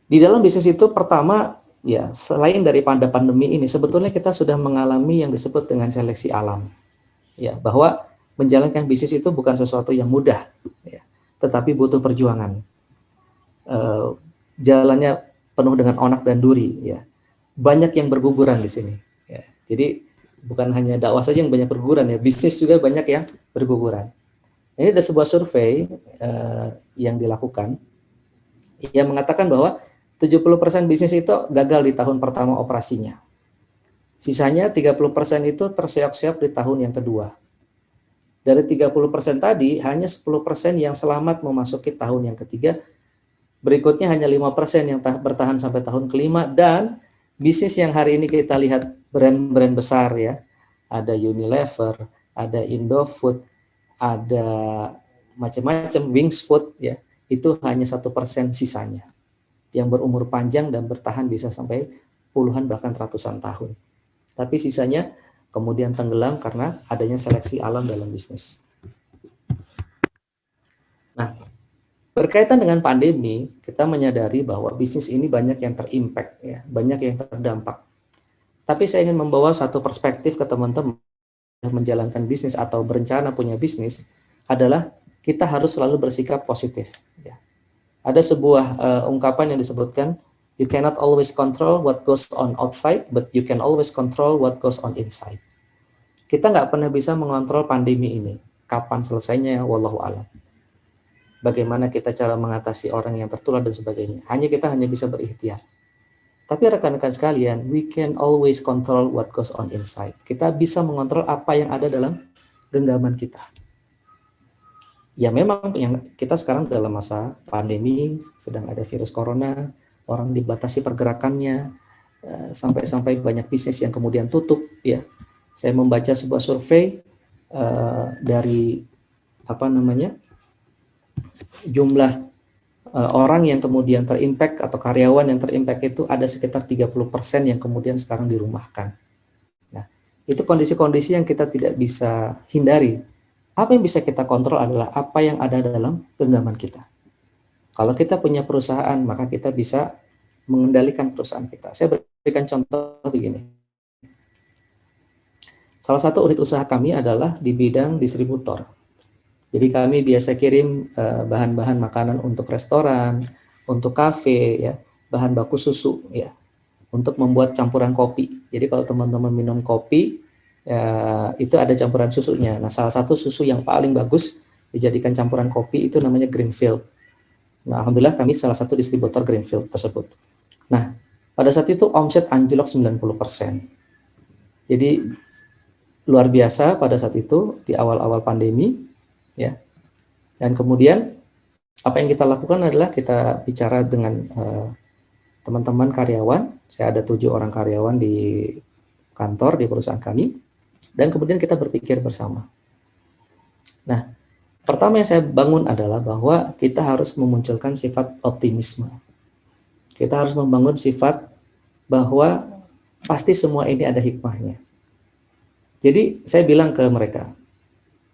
Di dalam bisnis itu pertama, ya selain dari pandemi ini, sebetulnya kita sudah mengalami yang disebut dengan seleksi alam. Ya, bahwa menjalankan bisnis itu bukan sesuatu yang mudah, ya, tetapi butuh perjuangan. Jalannya penuh dengan onak dan duri, ya. Banyak yang berguguran di sini. Ya. Jadi bukan hanya dakwah saja yang banyak berguguran, ya, bisnis juga banyak yang berguguran. Ini ada sebuah survei yang dilakukan yang mengatakan bahwa 70% bisnis itu gagal di tahun pertama operasinya. Sisanya 30% itu terseok-seok di tahun yang kedua. Dari 30% tadi, hanya 10% yang selamat memasuki tahun yang ketiga. Berikutnya hanya 5% yang bertahan sampai tahun kelima. Dan bisnis yang hari ini kita lihat brand-brand besar ya. Ada Unilever, ada Indofood, ada macam-macam, Wings Food ya. Itu hanya 1% sisanya. Yang berumur panjang dan bertahan bisa sampai puluhan bahkan ratusan tahun. Tapi sisanya kemudian tenggelam karena adanya seleksi alam dalam bisnis. Nah, berkaitan dengan pandemi, kita menyadari bahwa bisnis ini banyak yang terimpact, ya, banyak yang terdampak. Tapi saya ingin membawa satu perspektif ke teman-teman yang menjalankan bisnis atau berencana punya bisnis adalah kita harus selalu bersikap positif. Ya. Ada sebuah ungkapan yang disebutkan, you cannot always control what goes on outside, but you can always control what goes on inside. Kita nggak pernah bisa mengontrol pandemi ini. Kapan selesainya, wallahu a'lam. Bagaimana kita cara mengatasi orang yang tertular dan sebagainya. Kita hanya bisa berikhtiar. Tapi rekan-rekan sekalian, we can always control what goes on inside. Kita bisa mengontrol apa yang ada dalam genggaman kita. Ya memang yang kita sekarang dalam masa pandemi, sedang ada virus corona, orang dibatasi pergerakannya, sampai-sampai banyak bisnis yang kemudian tutup. Ya, saya membaca sebuah survei dari jumlah orang yang kemudian terimpact atau karyawan yang terimpact itu ada sekitar 30% yang kemudian sekarang dirumahkan. Nah, itu kondisi-kondisi yang kita tidak bisa hindari. Apa yang bisa kita kontrol adalah apa yang ada dalam genggaman kita. Kalau kita punya perusahaan, maka kita bisa mengendalikan perusahaan kita. Saya berikan contoh begini. Salah satu unit usaha kami adalah di bidang distributor. Jadi kami biasa kirim bahan-bahan makanan untuk restoran, untuk kafe, ya, bahan baku susu, ya, untuk membuat campuran kopi. Jadi kalau teman-teman minum kopi, ya, itu ada campuran susunya. Nah, salah satu susu yang paling bagus dijadikan campuran kopi itu namanya Greenfield. Nah, alhamdulillah kami salah satu distributor Greenfield tersebut. Nah, pada saat itu omset anjlok 90%. Jadi luar biasa pada saat itu di awal-awal pandemi. Ya, dan kemudian apa yang kita lakukan adalah kita bicara dengan teman-teman karyawan. Saya ada 7 orang karyawan di kantor di perusahaan kami, dan kemudian kita berpikir bersama. Nah, pertama yang saya bangun adalah bahwa kita harus memunculkan sifat optimisme. Kita harus membangun sifat bahwa pasti semua ini ada hikmahnya. Jadi saya bilang ke mereka,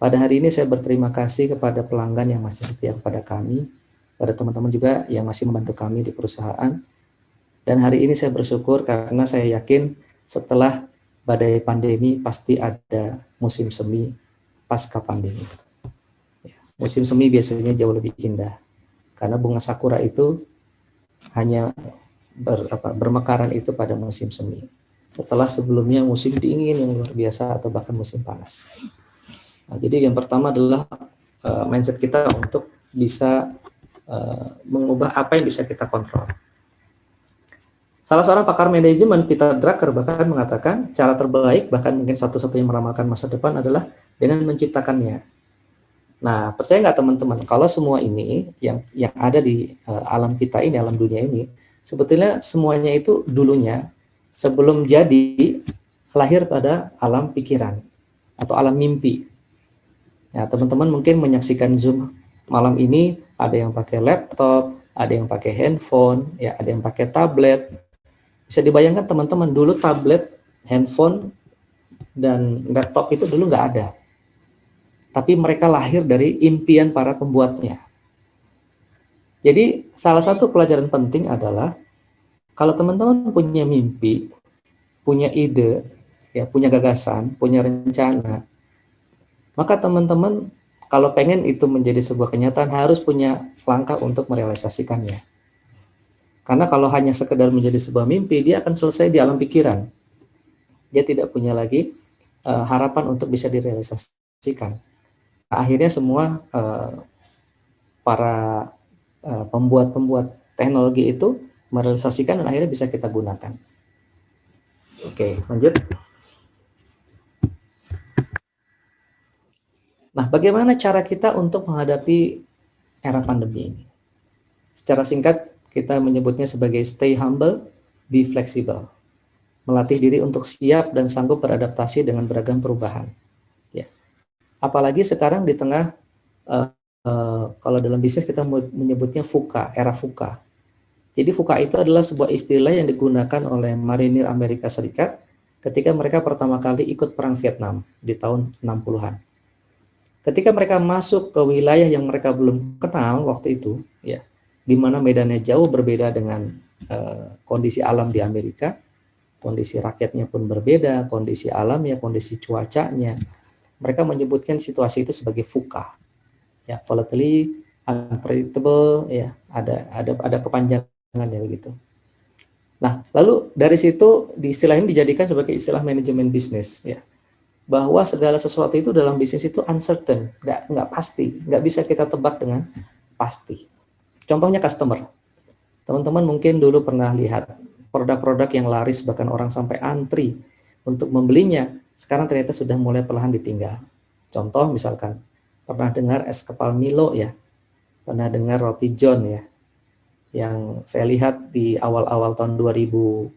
pada hari ini saya berterima kasih kepada pelanggan yang masih setia kepada kami, pada teman-teman juga yang masih membantu kami di perusahaan. Dan hari ini saya bersyukur karena saya yakin setelah badai pandemi pasti ada musim semi pasca pandemi. Musim semi biasanya jauh lebih indah, karena bunga sakura itu hanya bermekaran itu pada musim semi. Setelah sebelumnya musim dingin yang luar biasa atau bahkan musim panas. Nah, jadi yang pertama adalah mindset kita untuk bisa mengubah apa yang bisa kita kontrol. Salah seorang pakar manajemen, Peter Drucker, bahkan mengatakan cara terbaik, bahkan mungkin satu-satunya meramalkan masa depan adalah dengan menciptakannya. Nah, percaya nggak teman-teman, kalau semua ini yang ada di alam kita ini, alam dunia ini, sebetulnya semuanya itu dulunya sebelum jadi lahir pada alam pikiran atau alam mimpi. Nah, teman-teman mungkin menyaksikan Zoom malam ini, ada yang pakai laptop, ada yang pakai handphone, ya, ada yang pakai tablet. Bisa dibayangkan teman-teman, dulu tablet, handphone, dan laptop itu dulu nggak ada. Tapi mereka lahir dari impian para pembuatnya. Jadi salah satu pelajaran penting adalah kalau teman-teman punya mimpi, punya ide, ya, punya gagasan, punya rencana, maka teman-teman kalau pengen itu menjadi sebuah kenyataan harus punya langkah untuk merealisasikannya. Karena kalau hanya sekedar menjadi sebuah mimpi, dia akan selesai di alam pikiran. Dia tidak punya lagi harapan untuk bisa direalisasikan. Nah, akhirnya semua para pembuat teknologi itu merealisasikan dan akhirnya bisa kita gunakan. Oke, lanjut. Nah, bagaimana cara kita untuk menghadapi era pandemi ini? Secara singkat, kita menyebutnya sebagai stay humble, be flexible. Melatih diri untuk siap dan sanggup beradaptasi dengan beragam perubahan. Ya. Apalagi sekarang di tengah, kalau dalam bisnis kita menyebutnya VUCA, era VUCA. Jadi VUCA itu adalah sebuah istilah yang digunakan oleh marinir Amerika Serikat ketika mereka pertama kali ikut perang Vietnam di tahun 60-an. Ketika mereka masuk ke wilayah yang mereka belum kenal waktu itu, ya, di mana medannya jauh berbeda dengan kondisi alam di Amerika, kondisi rakyatnya pun berbeda, kondisi alamnya, kondisi cuacanya. Mereka menyebutkan situasi itu sebagai VUCA, ya, volatile, unpredictable, ya, ada kepanjangannya begitu. Nah, lalu dari situ di istilah ini dijadikan sebagai istilah manajemen bisnis, ya, bahwa segala sesuatu itu dalam bisnis itu uncertain, nggak pasti, nggak bisa kita tebak dengan pasti. Contohnya customer. Teman-teman mungkin dulu pernah lihat produk-produk yang laris bahkan orang sampai antri untuk membelinya, sekarang ternyata sudah mulai perlahan ditinggal. Contoh misalkan, pernah dengar es kepal Milo ya, pernah dengar roti John ya, yang saya lihat di awal-awal tahun 2016,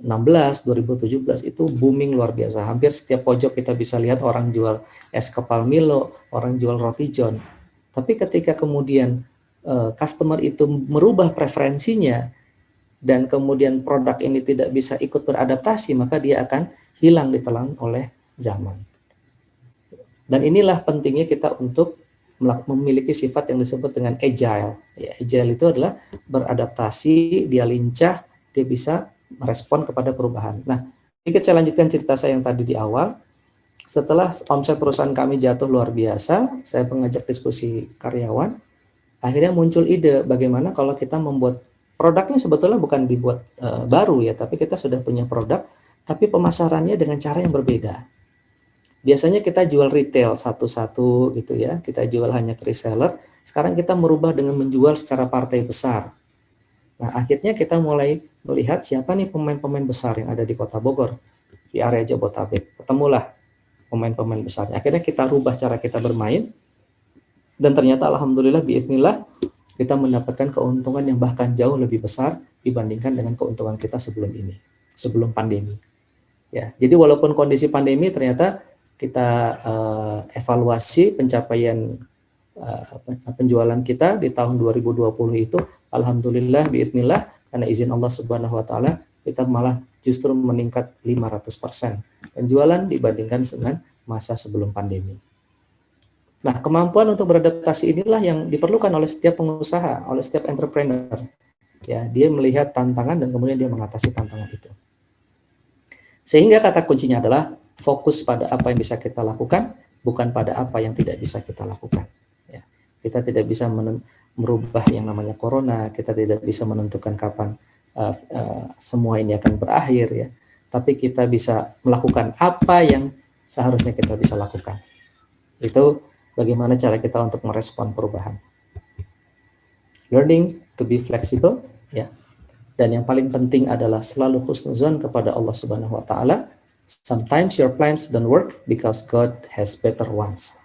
2017 itu booming luar biasa. Hampir setiap pojok kita bisa lihat orang jual es kepal Milo, orang jual roti John. Tapi ketika kemudian customer itu merubah preferensinya dan kemudian produk ini tidak bisa ikut beradaptasi, maka dia akan hilang ditelan oleh zaman. Dan inilah pentingnya kita untuk memiliki sifat yang disebut dengan agile. Ya, agile itu adalah beradaptasi, dia lincah, dia bisa merespon kepada perubahan. Nah, sedikit saya lanjutkan cerita saya yang tadi di awal. Setelah omset perusahaan kami jatuh luar biasa, saya mengajak diskusi karyawan, akhirnya muncul ide bagaimana kalau kita membuat produknya sebetulnya bukan dibuat baru ya, tapi kita sudah punya produk, tapi pemasarannya dengan cara yang berbeda. Biasanya kita jual retail satu-satu gitu ya, kita jual hanya ke reseller. Sekarang kita merubah dengan menjual secara partai besar. Nah, akhirnya kita mulai melihat siapa nih pemain-pemain besar yang ada di Kota Bogor, di area Jabotabek. Ketemulah pemain-pemain besarnya. Akhirnya kita rubah cara kita bermain, dan ternyata alhamdulillah biiznillah kita mendapatkan keuntungan yang bahkan jauh lebih besar dibandingkan dengan keuntungan kita sebelum ini, sebelum pandemi. Ya, jadi walaupun kondisi pandemi ternyata kita evaluasi pencapaian penjualan kita di tahun 2020 itu, alhamdulillah biidznillah karena izin Allah Subhanahu wa taala kita malah justru meningkat 500% penjualan dibandingkan dengan masa sebelum pandemi. Nah, kemampuan untuk beradaptasi inilah yang diperlukan oleh setiap pengusaha, oleh setiap entrepreneur. Ya, dia melihat tantangan dan kemudian dia mengatasi tantangan itu. Sehingga kata kuncinya adalah fokus pada apa yang bisa kita lakukan, bukan pada apa yang tidak bisa kita lakukan. Ya. Kita tidak bisa merubah yang namanya corona, kita tidak bisa menentukan kapan semua ini akan berakhir ya. Tapi kita bisa melakukan apa yang seharusnya kita bisa lakukan. Itu bagaimana cara kita untuk merespon perubahan. Learning to be flexible, ya. Dan yang paling penting adalah selalu husnuzon kepada Allah Subhanahu wa taala, Sometimes your plans don't work because God has better ones.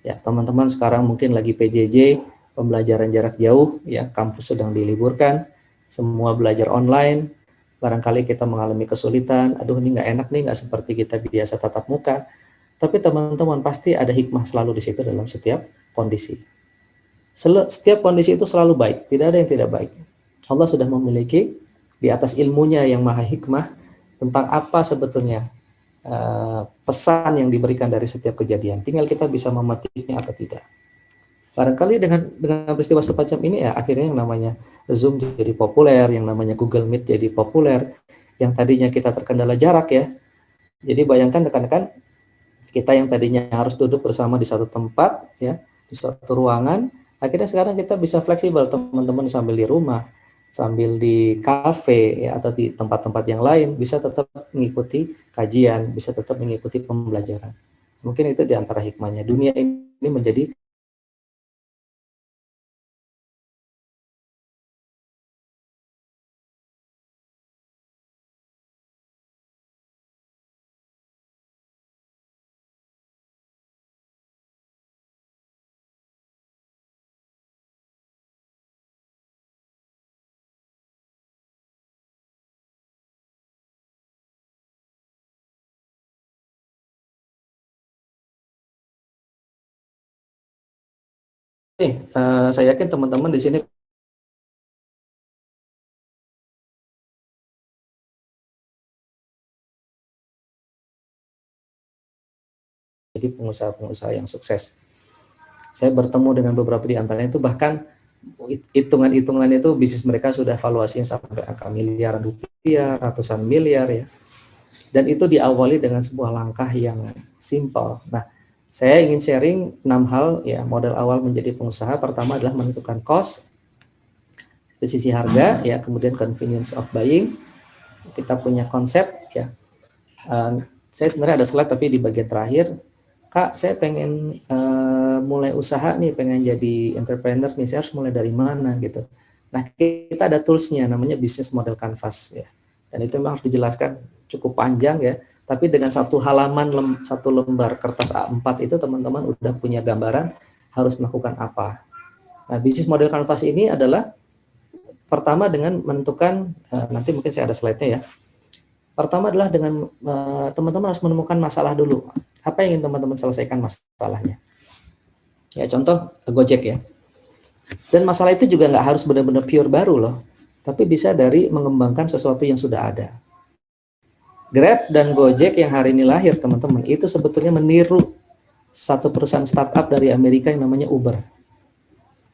Ya, teman-teman sekarang mungkin lagi PJJ, pembelajaran jarak jauh, ya, kampus sedang diliburkan, semua belajar online, barangkali kita mengalami kesulitan, aduh ini nggak enak nih, nggak seperti kita biasa tatap muka, tapi teman-teman pasti ada hikmah selalu di situ dalam setiap kondisi. Setiap kondisi itu selalu baik, tidak ada yang tidak baik. Allah sudah memiliki di atas ilmunya yang maha hikmah tentang apa sebetulnya pesan yang diberikan dari setiap kejadian. Tinggal kita bisa memetiknya atau tidak. Barangkali dengan peristiwa semacam ini ya akhirnya yang namanya Zoom jadi populer, yang namanya Google Meet jadi populer, yang tadinya kita terkendala jarak ya. Jadi bayangkan rekan-rekan, kita yang tadinya harus duduk bersama di satu tempat ya, di suatu ruangan, akhirnya sekarang kita bisa fleksibel, teman-teman sambil di rumah, sambil di kafe ya, atau di tempat-tempat yang lain bisa tetap mengikuti kajian, bisa tetap mengikuti pembelajaran. Mungkin itu di antara hikmahnya. Dunia ini menjadi saya yakin teman-teman di sini jadi pengusaha-pengusaha yang sukses. Saya bertemu dengan beberapa di antaranya itu bahkan hitungan-hitungan itu bisnis mereka sudah valuasinya sampai angka miliaran rupiah, ratusan miliar ya. Dan itu diawali dengan sebuah langkah yang simple. Nah, saya ingin sharing 6 hal ya modal awal menjadi pengusaha. Pertama adalah menentukan cost, dari sisi harga ya, kemudian convenience of buying. Kita punya konsep ya. Saya sebenarnya ada slide tapi di bagian terakhir, Kak, saya pengen mulai usaha nih, pengen jadi entrepreneur nih, saya harus mulai dari mana gitu. Nah, kita ada toolsnya namanya business model canvas ya. Dan itu memang harus dijelaskan cukup panjang ya. Tapi dengan satu halaman, satu lembar kertas A4 itu teman-teman udah punya gambaran harus melakukan apa. Nah, business model canvas ini adalah pertama dengan menentukan, nanti mungkin saya ada slide-nya ya. Pertama adalah dengan teman-teman harus menemukan masalah dulu. Apa yang ingin teman-teman selesaikan masalahnya? Ya contoh Gojek ya. Dan masalah itu juga nggak harus benar-benar pure baru loh. Tapi bisa dari mengembangkan sesuatu yang sudah ada. Grab dan Gojek yang hari ini lahir teman-teman, itu sebetulnya meniru satu perusahaan startup dari Amerika yang namanya Uber.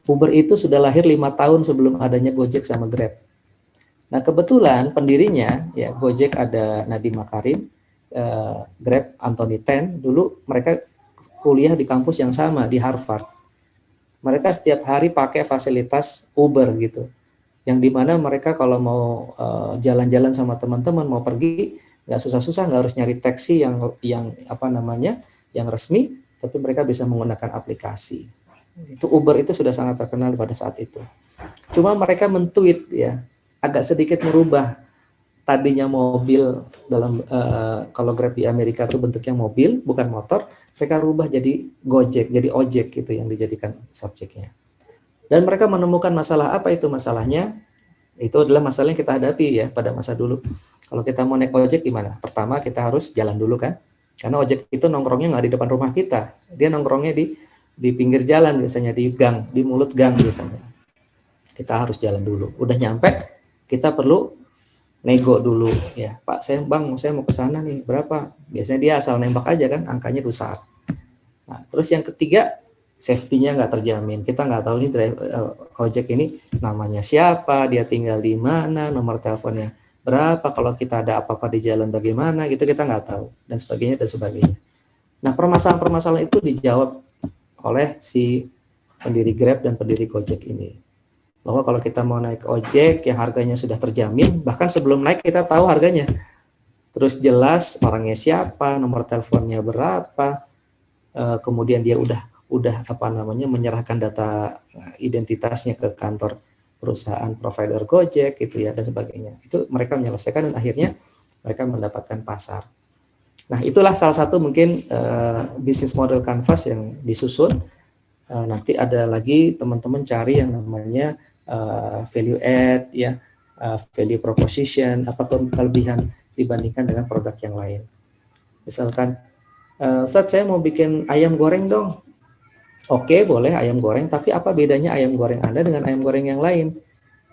Uber itu sudah lahir 5 tahun sebelum adanya Gojek sama Grab. Nah kebetulan pendirinya ya Gojek ada Nadiem Makarim, Grab Anthony Tan, dulu mereka kuliah di kampus yang sama di Harvard. Mereka setiap hari pakai fasilitas Uber gitu, yang dimana mereka kalau mau jalan-jalan sama teman-teman mau pergi nggak susah-susah, nggak harus nyari taksi yang apa namanya yang resmi, tapi mereka bisa menggunakan aplikasi. Itu Uber itu sudah sangat terkenal pada saat itu. Cuma mereka men-tweet ya, agak sedikit merubah. Tadinya mobil dalam kalau Grab di Amerika itu bentuknya mobil bukan motor, mereka rubah jadi Gojek, jadi ojek gitu yang dijadikan subjeknya. Dan mereka menemukan masalah apa itu masalahnya? Itu adalah masalah yang kita hadapi ya pada masa dulu. Kalau kita mau naik ojek gimana? Pertama kita harus jalan dulu kan, karena ojek itu nongkrongnya nggak di depan rumah kita, dia nongkrongnya di pinggir jalan biasanya, di gang, di mulut gang biasanya. Kita harus jalan dulu. Udah nyampe, kita perlu nego dulu ya, Pak saya mau ke sana nih, berapa? Biasanya dia asal nembak aja kan, angkanya besar. Nah terus yang ketiga, safety-nya nggak terjamin. Kita nggak tahu nih ojek ini namanya siapa, dia tinggal di mana, nomor teleponnya berapa, kalau kita ada apa-apa di jalan bagaimana gitu kita nggak tahu, dan sebagainya dan sebagainya. Nah permasalahan-permasalahan itu dijawab oleh si pendiri Grab dan pendiri Gojek ini, bahwa kalau kita mau naik ojek yang harganya sudah terjamin, bahkan sebelum naik kita tahu harganya, terus jelas orangnya siapa, nomor teleponnya berapa, kemudian dia udah apa namanya menyerahkan data identitasnya ke kantor perusahaan provider Gojek gitu ya dan sebagainya. Itu mereka menyelesaikan dan akhirnya mereka mendapatkan pasar. Nah, itulah salah satu mungkin bisnis model Canvas yang disusun. Nanti ada lagi teman-teman cari yang namanya value add, ya, value proposition, apa kelebihan dibandingkan dengan produk yang lain. Misalkan, Ustadz saya mau bikin ayam goreng dong. Oke, boleh ayam goreng, tapi apa bedanya ayam goreng Anda dengan ayam goreng yang lain?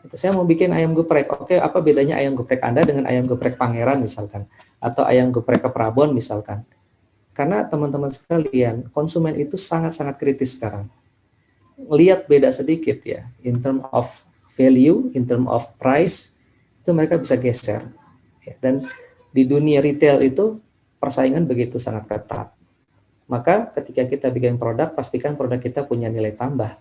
Saya mau bikin ayam geprek. Oke, apa bedanya ayam geprek Anda dengan ayam geprek Pangeran misalkan? Atau ayam geprek ke Prabon misalkan? Karena teman-teman sekalian, konsumen itu sangat-sangat kritis sekarang. Lihat beda sedikit ya, in term of value, in term of price, itu mereka bisa geser. Dan di dunia retail itu persaingan begitu sangat ketat. Maka ketika kita bikin produk, pastikan produk kita punya nilai tambah.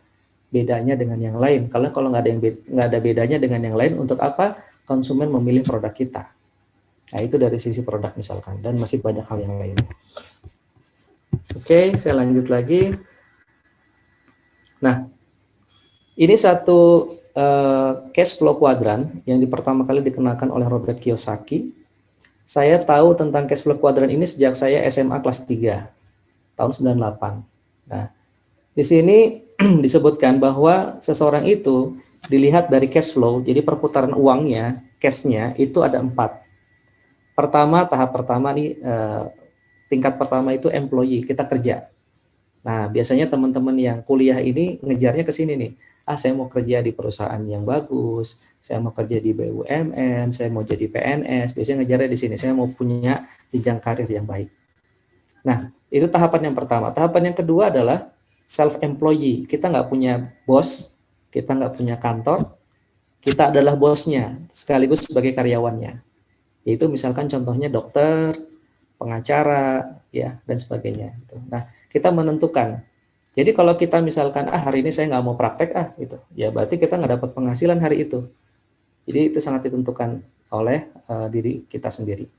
Bedanya dengan yang lain. Kalau nggak ada bedanya dengan yang lain, untuk apa konsumen memilih produk kita? Nah, itu dari sisi produk misalkan, dan masih banyak hal yang lain. Oke, saya lanjut lagi. Nah, ini satu cash flow quadrant yang pertama kali dikenakan oleh Robert Kiyosaki. Saya tahu tentang cash flow quadrant ini sejak saya SMA kelas 3, tahun 98. Nah, di sini disebutkan bahwa seseorang itu dilihat dari cash flow, jadi perputaran uangnya, cash-nya itu ada 4. Tahap pertama nih, tingkat pertama itu employee, kita kerja. Nah, biasanya teman-teman yang kuliah ini ngejarnya ke sini nih. Saya mau kerja di perusahaan yang bagus, saya mau kerja di BUMN, saya mau jadi PNS, biasanya ngejarnya di sini. Saya mau punya jenjang karir yang baik. Nah, itu tahapan yang pertama. Tahapan yang kedua adalah self-employee. Kita nggak punya bos, kita nggak punya kantor, kita adalah bosnya, sekaligus sebagai karyawannya. Yaitu misalkan contohnya dokter, pengacara, ya, dan sebagainya. Nah, kita menentukan. Jadi kalau kita misalkan, hari ini saya nggak mau praktek, gitu, ya berarti kita nggak dapat penghasilan hari itu. Jadi itu sangat ditentukan oleh diri kita sendiri.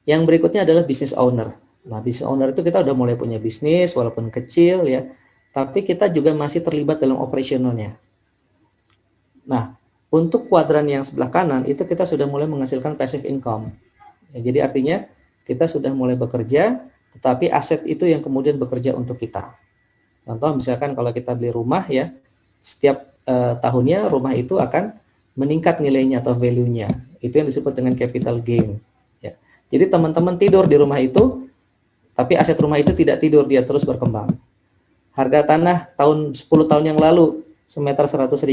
Yang berikutnya adalah business owner. Nah, business owner itu kita udah mulai punya bisnis, walaupun kecil ya, tapi kita juga masih terlibat dalam operasionalnya. Nah, untuk kuadran yang sebelah kanan itu kita sudah mulai menghasilkan passive income. Ya, jadi artinya kita sudah mulai bekerja, tetapi aset itu yang kemudian bekerja untuk kita. Contoh misalkan kalau kita beli rumah ya, setiap tahunnya rumah itu akan meningkat nilainya atau value-nya. Itu yang disebut dengan capital gain. Ya. Jadi teman-teman tidur di rumah itu, tapi aset rumah itu tidak tidur, dia terus berkembang. Harga tanah tahun 10 tahun yang lalu semeter 100.000,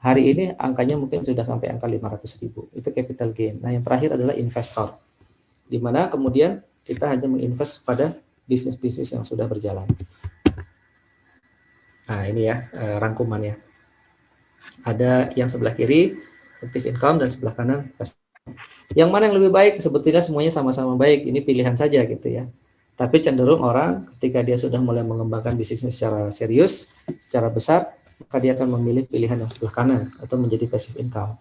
hari ini angkanya mungkin sudah sampai angka 500.000. Itu capital gain. Nah, yang terakhir adalah investor, di mana kemudian kita hanya menginvest pada bisnis-bisnis yang sudah berjalan. Nah, ini ya rangkumannya. Ada yang sebelah kiri active income dan sebelah kanan. Yang mana yang lebih baik? Sebetulnya semuanya sama-sama baik. Ini pilihan saja gitu ya. Tapi cenderung orang ketika dia sudah mulai mengembangkan bisnisnya secara serius, secara besar, maka dia akan memilih pilihan yang sebelah kanan atau menjadi passive income.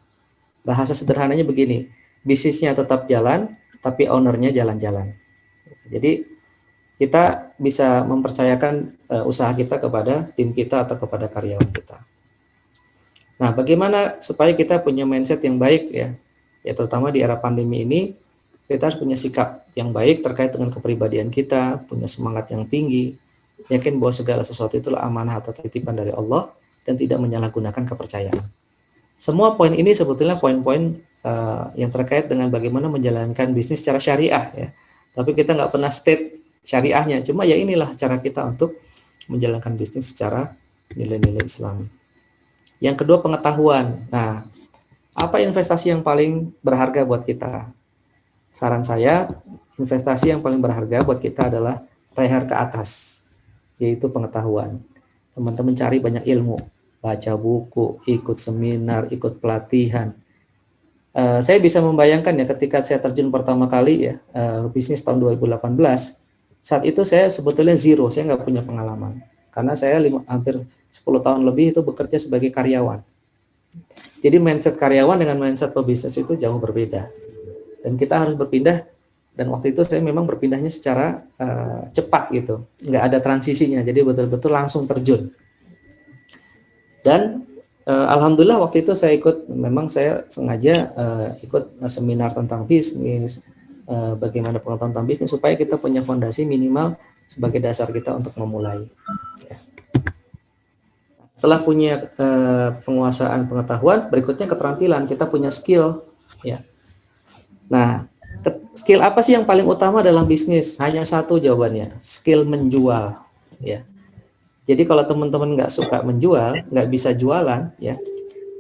Bahasa sederhananya begini, bisnisnya tetap jalan, tapi ownernya jalan-jalan. Jadi kita bisa mempercayakan usaha kita kepada tim kita atau kepada karyawan kita. Nah, bagaimana supaya kita punya mindset yang baik ya? Ya terutama di era pandemi ini, kita harus punya sikap yang baik terkait dengan kepribadian kita, punya semangat yang tinggi, yakin bahwa segala sesuatu itulah amanah atau titipan dari Allah dan tidak menyalahgunakan kepercayaan. Semua poin ini sebetulnya poin-poin yang terkait dengan bagaimana menjalankan bisnis secara syariah ya. Tapi kita nggak pernah state syariahnya, cuma ya inilah cara kita untuk menjalankan bisnis secara nilai-nilai Islam. Yang kedua, pengetahuan. Nah, apa investasi yang paling berharga buat kita? Saran saya, investasi yang paling berharga buat kita adalah leher ke atas, yaitu pengetahuan. Teman-teman cari banyak ilmu, baca buku, ikut seminar, ikut pelatihan. Saya bisa membayangkan ya ketika saya terjun pertama kali ya bisnis tahun 2018, saat itu saya sebetulnya zero, saya nggak punya pengalaman. Karena saya hampir 10 tahun lebih itu bekerja sebagai karyawan. Jadi mindset karyawan dengan mindset pebisnis itu jauh berbeda. Dan kita harus berpindah, dan waktu itu saya memang berpindahnya secara cepat gitu. Nggak ada transisinya, jadi betul-betul langsung terjun. Dan alhamdulillah waktu itu saya ikut, memang saya sengaja ikut seminar tentang bisnis, bagaimana pengetahuan tentang bisnis supaya kita punya fondasi minimal sebagai dasar kita untuk memulai. Ya. Setelah punya penguasaan pengetahuan, berikutnya keterampilan, kita punya skill. Ya. Nah, skill apa sih yang paling utama dalam bisnis? Hanya satu jawabannya, skill menjual. Ya. Jadi kalau teman-teman nggak suka menjual, nggak bisa jualan, ya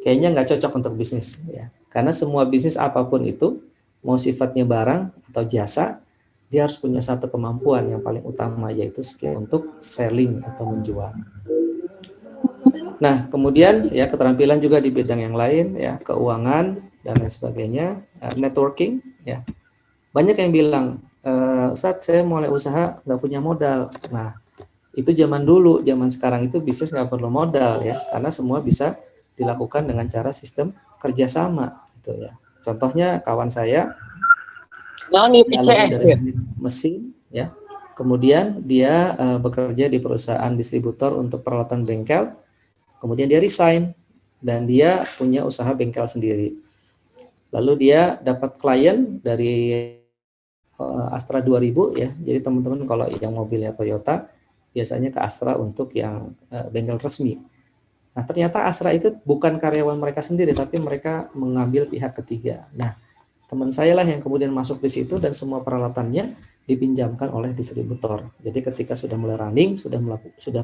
kayaknya nggak cocok untuk bisnis. Ya. Karena semua bisnis apapun itu, mau sifatnya barang atau jasa, dia harus punya satu kemampuan yang paling utama, yaitu skill untuk selling atau menjual. Nah, kemudian ya keterampilan juga di bidang yang lain, ya keuangan dan lain sebagainya, networking, ya. Banyak yang bilang, Ustadz saya mulai usaha nggak punya modal. Nah, itu zaman dulu, zaman sekarang itu bisnis nggak perlu modal ya, karena semua bisa dilakukan dengan cara sistem kerjasama, gitu ya. Contohnya kawan saya, alumni PCS dari ya. mesin, ya. Kemudian dia bekerja di perusahaan distributor untuk peralatan bengkel. Kemudian dia resign dan dia punya usaha bengkel sendiri. Lalu dia dapat klien dari Astra 2000 ya. Jadi teman-teman kalau yang mobilnya Toyota biasanya ke Astra untuk yang bengkel resmi. Nah, ternyata Astra itu bukan karyawan mereka sendiri tapi mereka mengambil pihak ketiga. Nah, teman saya lah yang kemudian masuk di situ dan semua peralatannya dipinjamkan oleh distributor. Jadi ketika sudah mulai running, sudah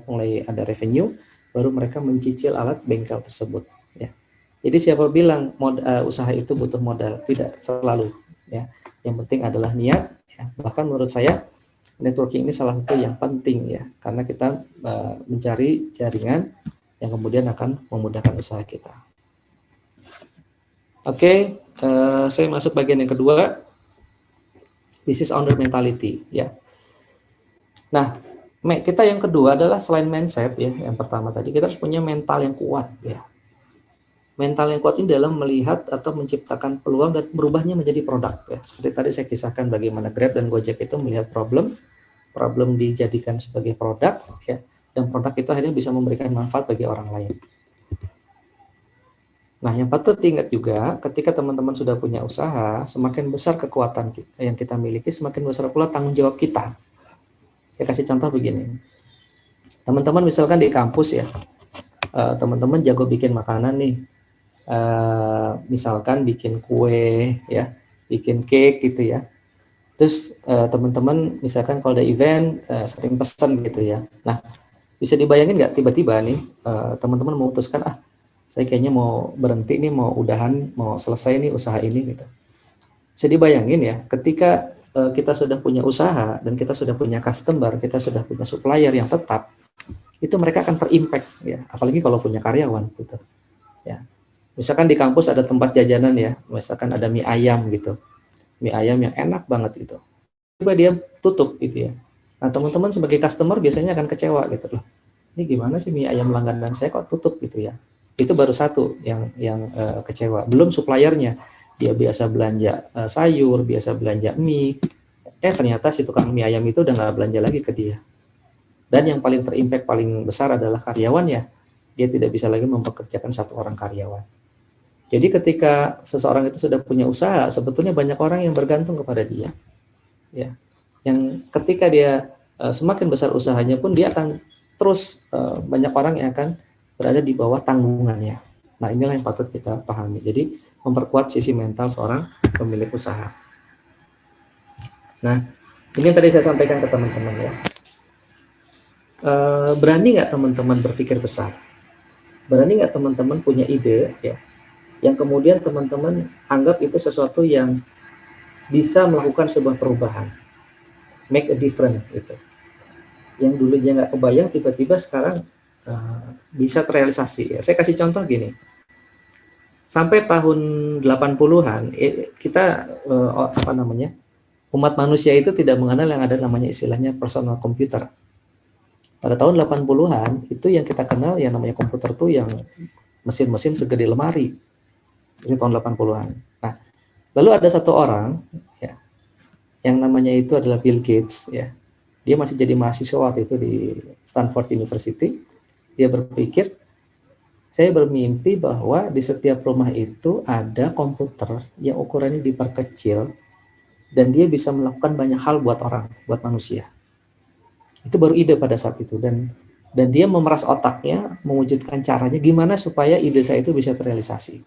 mulai ada revenue, baru mereka mencicil alat bengkel tersebut. Ya. Jadi siapa bilang usaha itu butuh modal? Tidak selalu. Ya. Yang penting adalah niat. Ya. Bahkan menurut saya networking ini salah satu yang penting ya, karena kita mencari jaringan yang kemudian akan memudahkan usaha kita. Oke, saya masuk bagian yang kedua, business owner mentality ya. Nah, kita yang kedua adalah selain mindset ya, yang pertama tadi kita harus punya mental yang kuat ya. Mental yang kuat ini dalam melihat atau menciptakan peluang dan berubahnya menjadi produk ya. Seperti tadi saya kisahkan bagaimana Grab dan Gojek itu melihat problem dijadikan sebagai produk ya, dan produk itu akhirnya bisa memberikan manfaat bagi orang lain. Nah, yang patut diingat juga, ketika teman-teman sudah punya usaha, semakin besar kekuatan yang kita miliki, semakin besar pula tanggung jawab kita. Saya kasih contoh begini. Teman-teman misalkan di kampus ya, teman-teman jago bikin makanan nih, misalkan bikin kue, ya, bikin cake gitu ya. Terus teman-teman misalkan kalau ada event, sering pesan gitu ya. Nah, bisa dibayangin nggak tiba-tiba nih, teman-teman memutuskan, saya kayaknya mau berhenti nih, mau udahan, mau selesai nih usaha ini gitu. Bisa dibayangin ya, ketika kita sudah punya usaha dan kita sudah punya customer, kita sudah punya supplier yang tetap, itu mereka akan terimpact ya, apalagi kalau punya karyawan gitu. Ya, misalkan di kampus ada tempat jajanan ya, misalkan ada mie ayam gitu, mie ayam yang enak banget gitu. Tiba dia tutup gitu ya. Nah, teman-teman sebagai customer biasanya akan kecewa gitu loh. Ini gimana sih mie ayam langganan saya kok tutup gitu ya. Itu baru satu yang kecewa. Belum suppliernya, dia biasa belanja sayur, biasa belanja mie, ternyata si tukang mie ayam itu udah nggak belanja lagi ke dia. Dan yang paling terimpact paling besar adalah karyawannya. Dia tidak bisa lagi mempekerjakan satu orang karyawan. Jadi ketika seseorang itu sudah punya usaha, sebetulnya banyak orang yang bergantung kepada dia. Ya, yang ketika dia semakin besar usahanya pun dia akan terus banyak orang yang akan berada di bawah tanggungannya. Nah, inilah yang patut kita pahami. Jadi memperkuat sisi mental seorang pemilik usaha. Nah, ini yang tadi saya sampaikan ke teman-teman ya. Berani nggak teman-teman berpikir besar? Berani nggak teman-teman punya ide ya, yang kemudian teman-teman anggap itu sesuatu yang bisa melakukan sebuah perubahan, make a difference gitu. Yang dulunya nggak kebayang tiba-tiba sekarang bisa terrealisasi. Ya, saya kasih contoh gini. Sampai tahun 80-an kita umat manusia itu tidak mengenal yang ada namanya istilahnya personal computer. Pada tahun 80-an itu yang kita kenal yang namanya komputer tuh yang mesin-mesin segede lemari. Itu tahun 80-an. Nah, lalu ada satu orang ya, yang namanya itu adalah Bill Gates ya. Dia masih jadi mahasiswa waktu itu di Stanford University. Dia berpikir, saya bermimpi bahwa di setiap rumah itu ada komputer yang ukurannya diperkecil dan dia bisa melakukan banyak hal buat orang, buat manusia. Itu baru ide pada saat itu, dan dia memeras otaknya mewujudkan caranya gimana supaya ide saya itu bisa terrealisasi.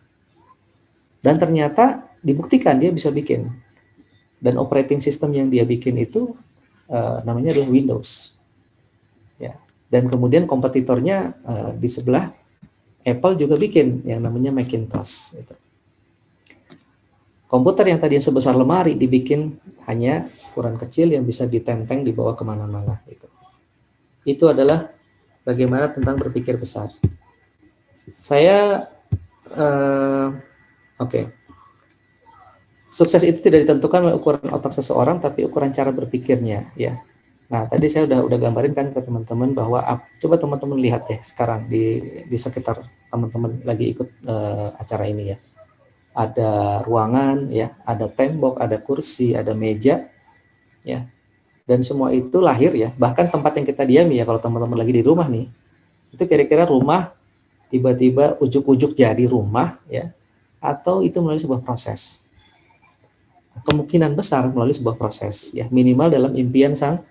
Dan ternyata dibuktikan dia bisa bikin. Dan operating system yang dia bikin itu namanya adalah Windows. Ya. Dan kemudian kompetitornya di sebelah Apple juga bikin yang namanya Macintosh. Gitu. Komputer yang tadinya sebesar lemari dibikin hanya ukuran kecil yang bisa ditenteng dibawa kemana-mana. Gitu. Itu adalah bagaimana tentang berpikir besar. Saya oke. Sukses itu tidak ditentukan oleh ukuran otak seseorang, tapi ukuran cara berpikirnya, ya. Nah, tadi saya udah gambarin kan ke teman-teman bahwa coba teman-teman lihat deh sekarang di sekitar teman-teman lagi ikut acara ini ya. Ada ruangan, ya, ada tembok, ada kursi, ada meja, ya. Dan semua itu lahir ya, bahkan tempat yang kita diami ya, kalau teman-teman lagi di rumah nih, itu kira-kira rumah tiba-tiba ujuk-ujuk jadi rumah ya, atau itu melalui sebuah proses. Kemungkinan besar melalui sebuah proses ya, minimal dalam impian sang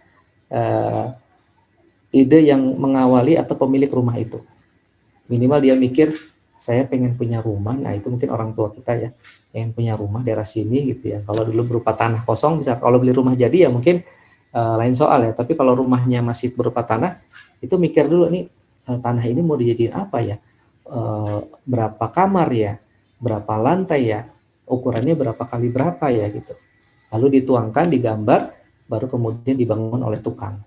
ide yang mengawali atau pemilik rumah itu. Minimal dia mikir saya pengen punya rumah. Nah, itu mungkin orang tua kita ya, pengen punya rumah daerah sini gitu ya. Kalau dulu berupa tanah kosong, bisa kalau beli rumah jadi ya mungkin lain soal ya. Tapi kalau rumahnya masih berupa tanah, itu mikir dulu nih tanah ini mau dijadiin apa ya, berapa kamar ya, berapa lantai ya, ukurannya berapa kali berapa ya gitu. Lalu dituangkan, digambar, baru kemudian dibangun oleh tukang.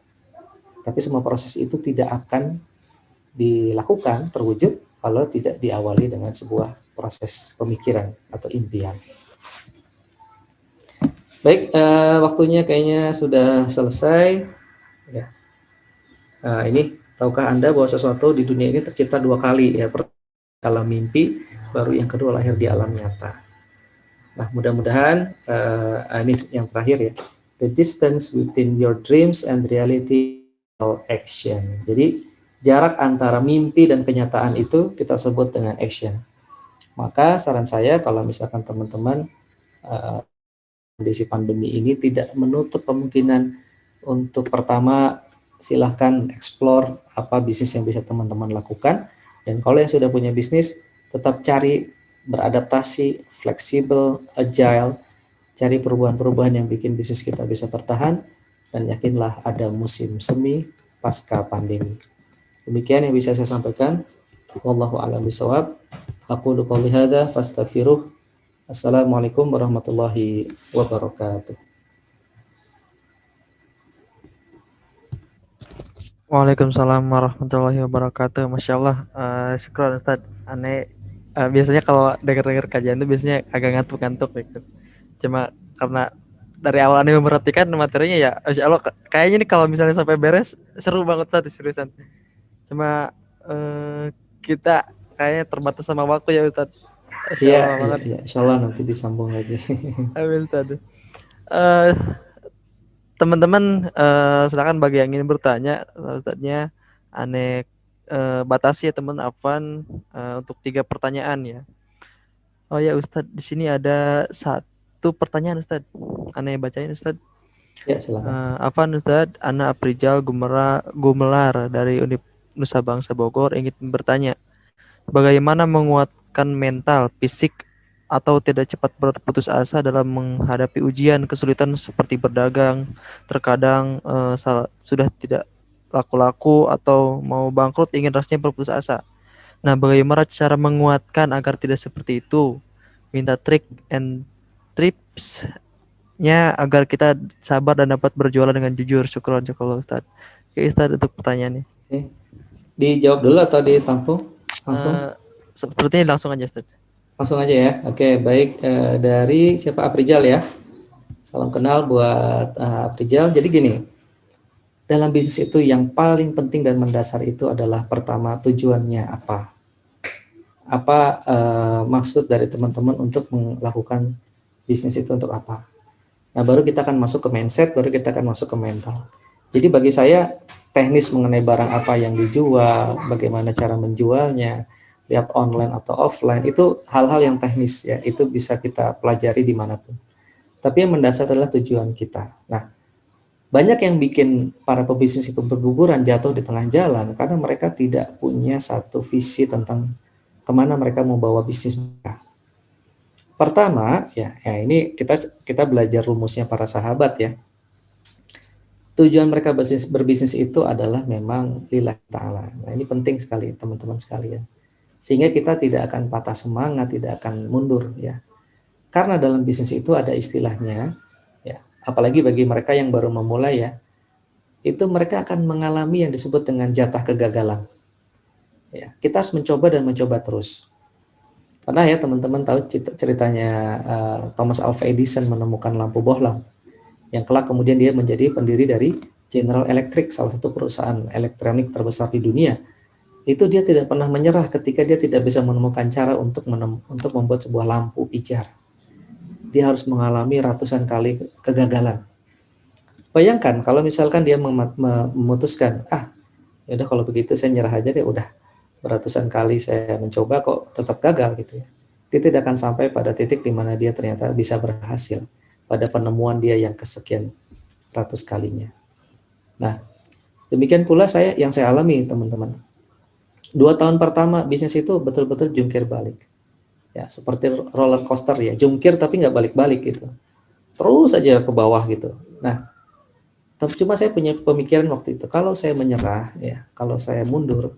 Tapi semua proses itu tidak akan dilakukan terwujud kalau tidak diawali dengan sebuah proses pemikiran atau impian. Baik, waktunya kayaknya sudah selesai. Ya. Ini tahukah Anda bahwa sesuatu di dunia ini tercipta dua kali ya, alam mimpi, baru yang kedua lahir di alam nyata. Nah, mudah-mudahan ini yang terakhir ya. The distance between your dreams and reality or action. Jadi jarak antara mimpi dan kenyataan itu kita sebut dengan action. Maka saran saya kalau misalkan teman-teman kondisi pandemi ini tidak menutup kemungkinan untuk pertama silahkan explore apa bisnis yang bisa teman-teman lakukan, dan kalau yang sudah punya bisnis tetap cari beradaptasi, fleksibel, agile, cari perubahan-perubahan yang bikin bisnis kita bisa bertahan, dan yakinlah ada musim semi pasca pandemi. Demikian yang bisa saya sampaikan. Wallahu a'lam bishawab. Aqulu qouli hadza fastaghfiruh. Assalamualaikum warahmatullahi wabarakatuh. Waalaikumsalam warahmatullahi wabarakatuh. Masya Allah, syukron Ustaz. Aneh, biasanya kalau dengar-dengar kajian itu biasanya agak ngantuk-ngantuk gitu. Cuma karena dari awal aneh memperhatikan materinya ya, Masya Allah, kayaknya nih kalau misalnya sampai beres seru banget Ustaz, seriusan. Cuma kita kayaknya terbatas sama waktu ya Ustaz. Masya Iya, Allah iya, banget. iya. Insyaallah nanti disambung lagi. Amin Ustaz. Eh, Teman-teman, silakan bagi yang ingin bertanya, Ustaznya aneh batasi ya teman Afwan untuk 3 pertanyaan ya. Oh ya Ustadz, di sini ada satu pertanyaan Ustadz. Aneh bacain Ustadz. Ya, silakan. Afwan Ustadz, Ana Aprijal Gumelar dari Nusa Bangsa Bogor ingin bertanya, bagaimana menguatkan mental, fisik, atau tidak cepat berputus asa dalam menghadapi ujian kesulitan seperti berdagang, terkadang sudah tidak laku-laku atau mau bangkrut ingin rasanya berputus asa. Nah, bagaimana cara menguatkan agar tidak seperti itu? Minta trik and tipsnya agar kita sabar dan dapat berjualan dengan jujur. Syukron, syukur Ustaz. Oke Ustaz untuk pertanyaannya. Oke. Dijawab dulu atau ditampung? Langsung? Sepertinya langsung aja Ustaz. Langsung aja ya. Oke, baik. Dari siapa? Aprijal ya. Salam kenal buat Aprijal. Jadi gini, dalam bisnis itu yang paling penting dan mendasar itu adalah pertama tujuannya apa? Apa maksud dari teman-teman untuk melakukan bisnis itu untuk apa? Nah, baru kita akan masuk ke mindset, baru kita akan masuk ke mental. Jadi bagi saya teknis mengenai barang apa yang dijual, bagaimana cara menjualnya, lihat online atau offline, itu hal-hal yang teknis ya, itu bisa kita pelajari dimanapun. tapi yang mendasar adalah tujuan kita. Nah, banyak yang bikin para pebisnis itu berguguran, jatuh di tengah jalan karena mereka tidak punya satu visi tentang kemana mereka mau bawa bisnis mereka. Pertama, ya ini kita belajar rumusnya para sahabat ya. Tujuan mereka berbisnis itu adalah memang lillahi ta'ala. Nah, ini penting sekali teman-teman sekalian. Sehingga kita tidak akan patah semangat, tidak akan mundur ya. Karena dalam bisnis itu ada istilahnya ya, apalagi bagi mereka yang baru memulai ya, itu mereka akan mengalami yang disebut dengan jatah kegagalan. Ya, kita harus mencoba dan mencoba terus. Pernah ya teman-teman tahu ceritanya Thomas Alva Edison menemukan lampu bohlam, yang kelak kemudian dia menjadi pendiri dari General Electric, salah satu perusahaan elektronik terbesar di dunia. Itu dia tidak pernah menyerah ketika dia tidak bisa menemukan cara untuk membuat sebuah lampu pijar. Dia harus mengalami ratusan kali kegagalan. Bayangkan kalau misalkan dia memutuskan, ya udah kalau begitu saya nyerah aja deh, udah beratusan kali saya mencoba kok tetap gagal gitu ya. Dia tidak akan sampai pada titik di mana dia ternyata bisa berhasil pada penemuan dia yang kesekian ratus kalinya. Nah, demikian pula yang saya alami teman-teman. 2 tahun pertama bisnis itu betul-betul jungkir balik. Ya, seperti roller coaster ya, jungkir tapi nggak balik-balik gitu. Terus aja ke bawah gitu. Nah, cuma saya punya pemikiran waktu itu, kalau saya menyerah ya, kalau saya mundur,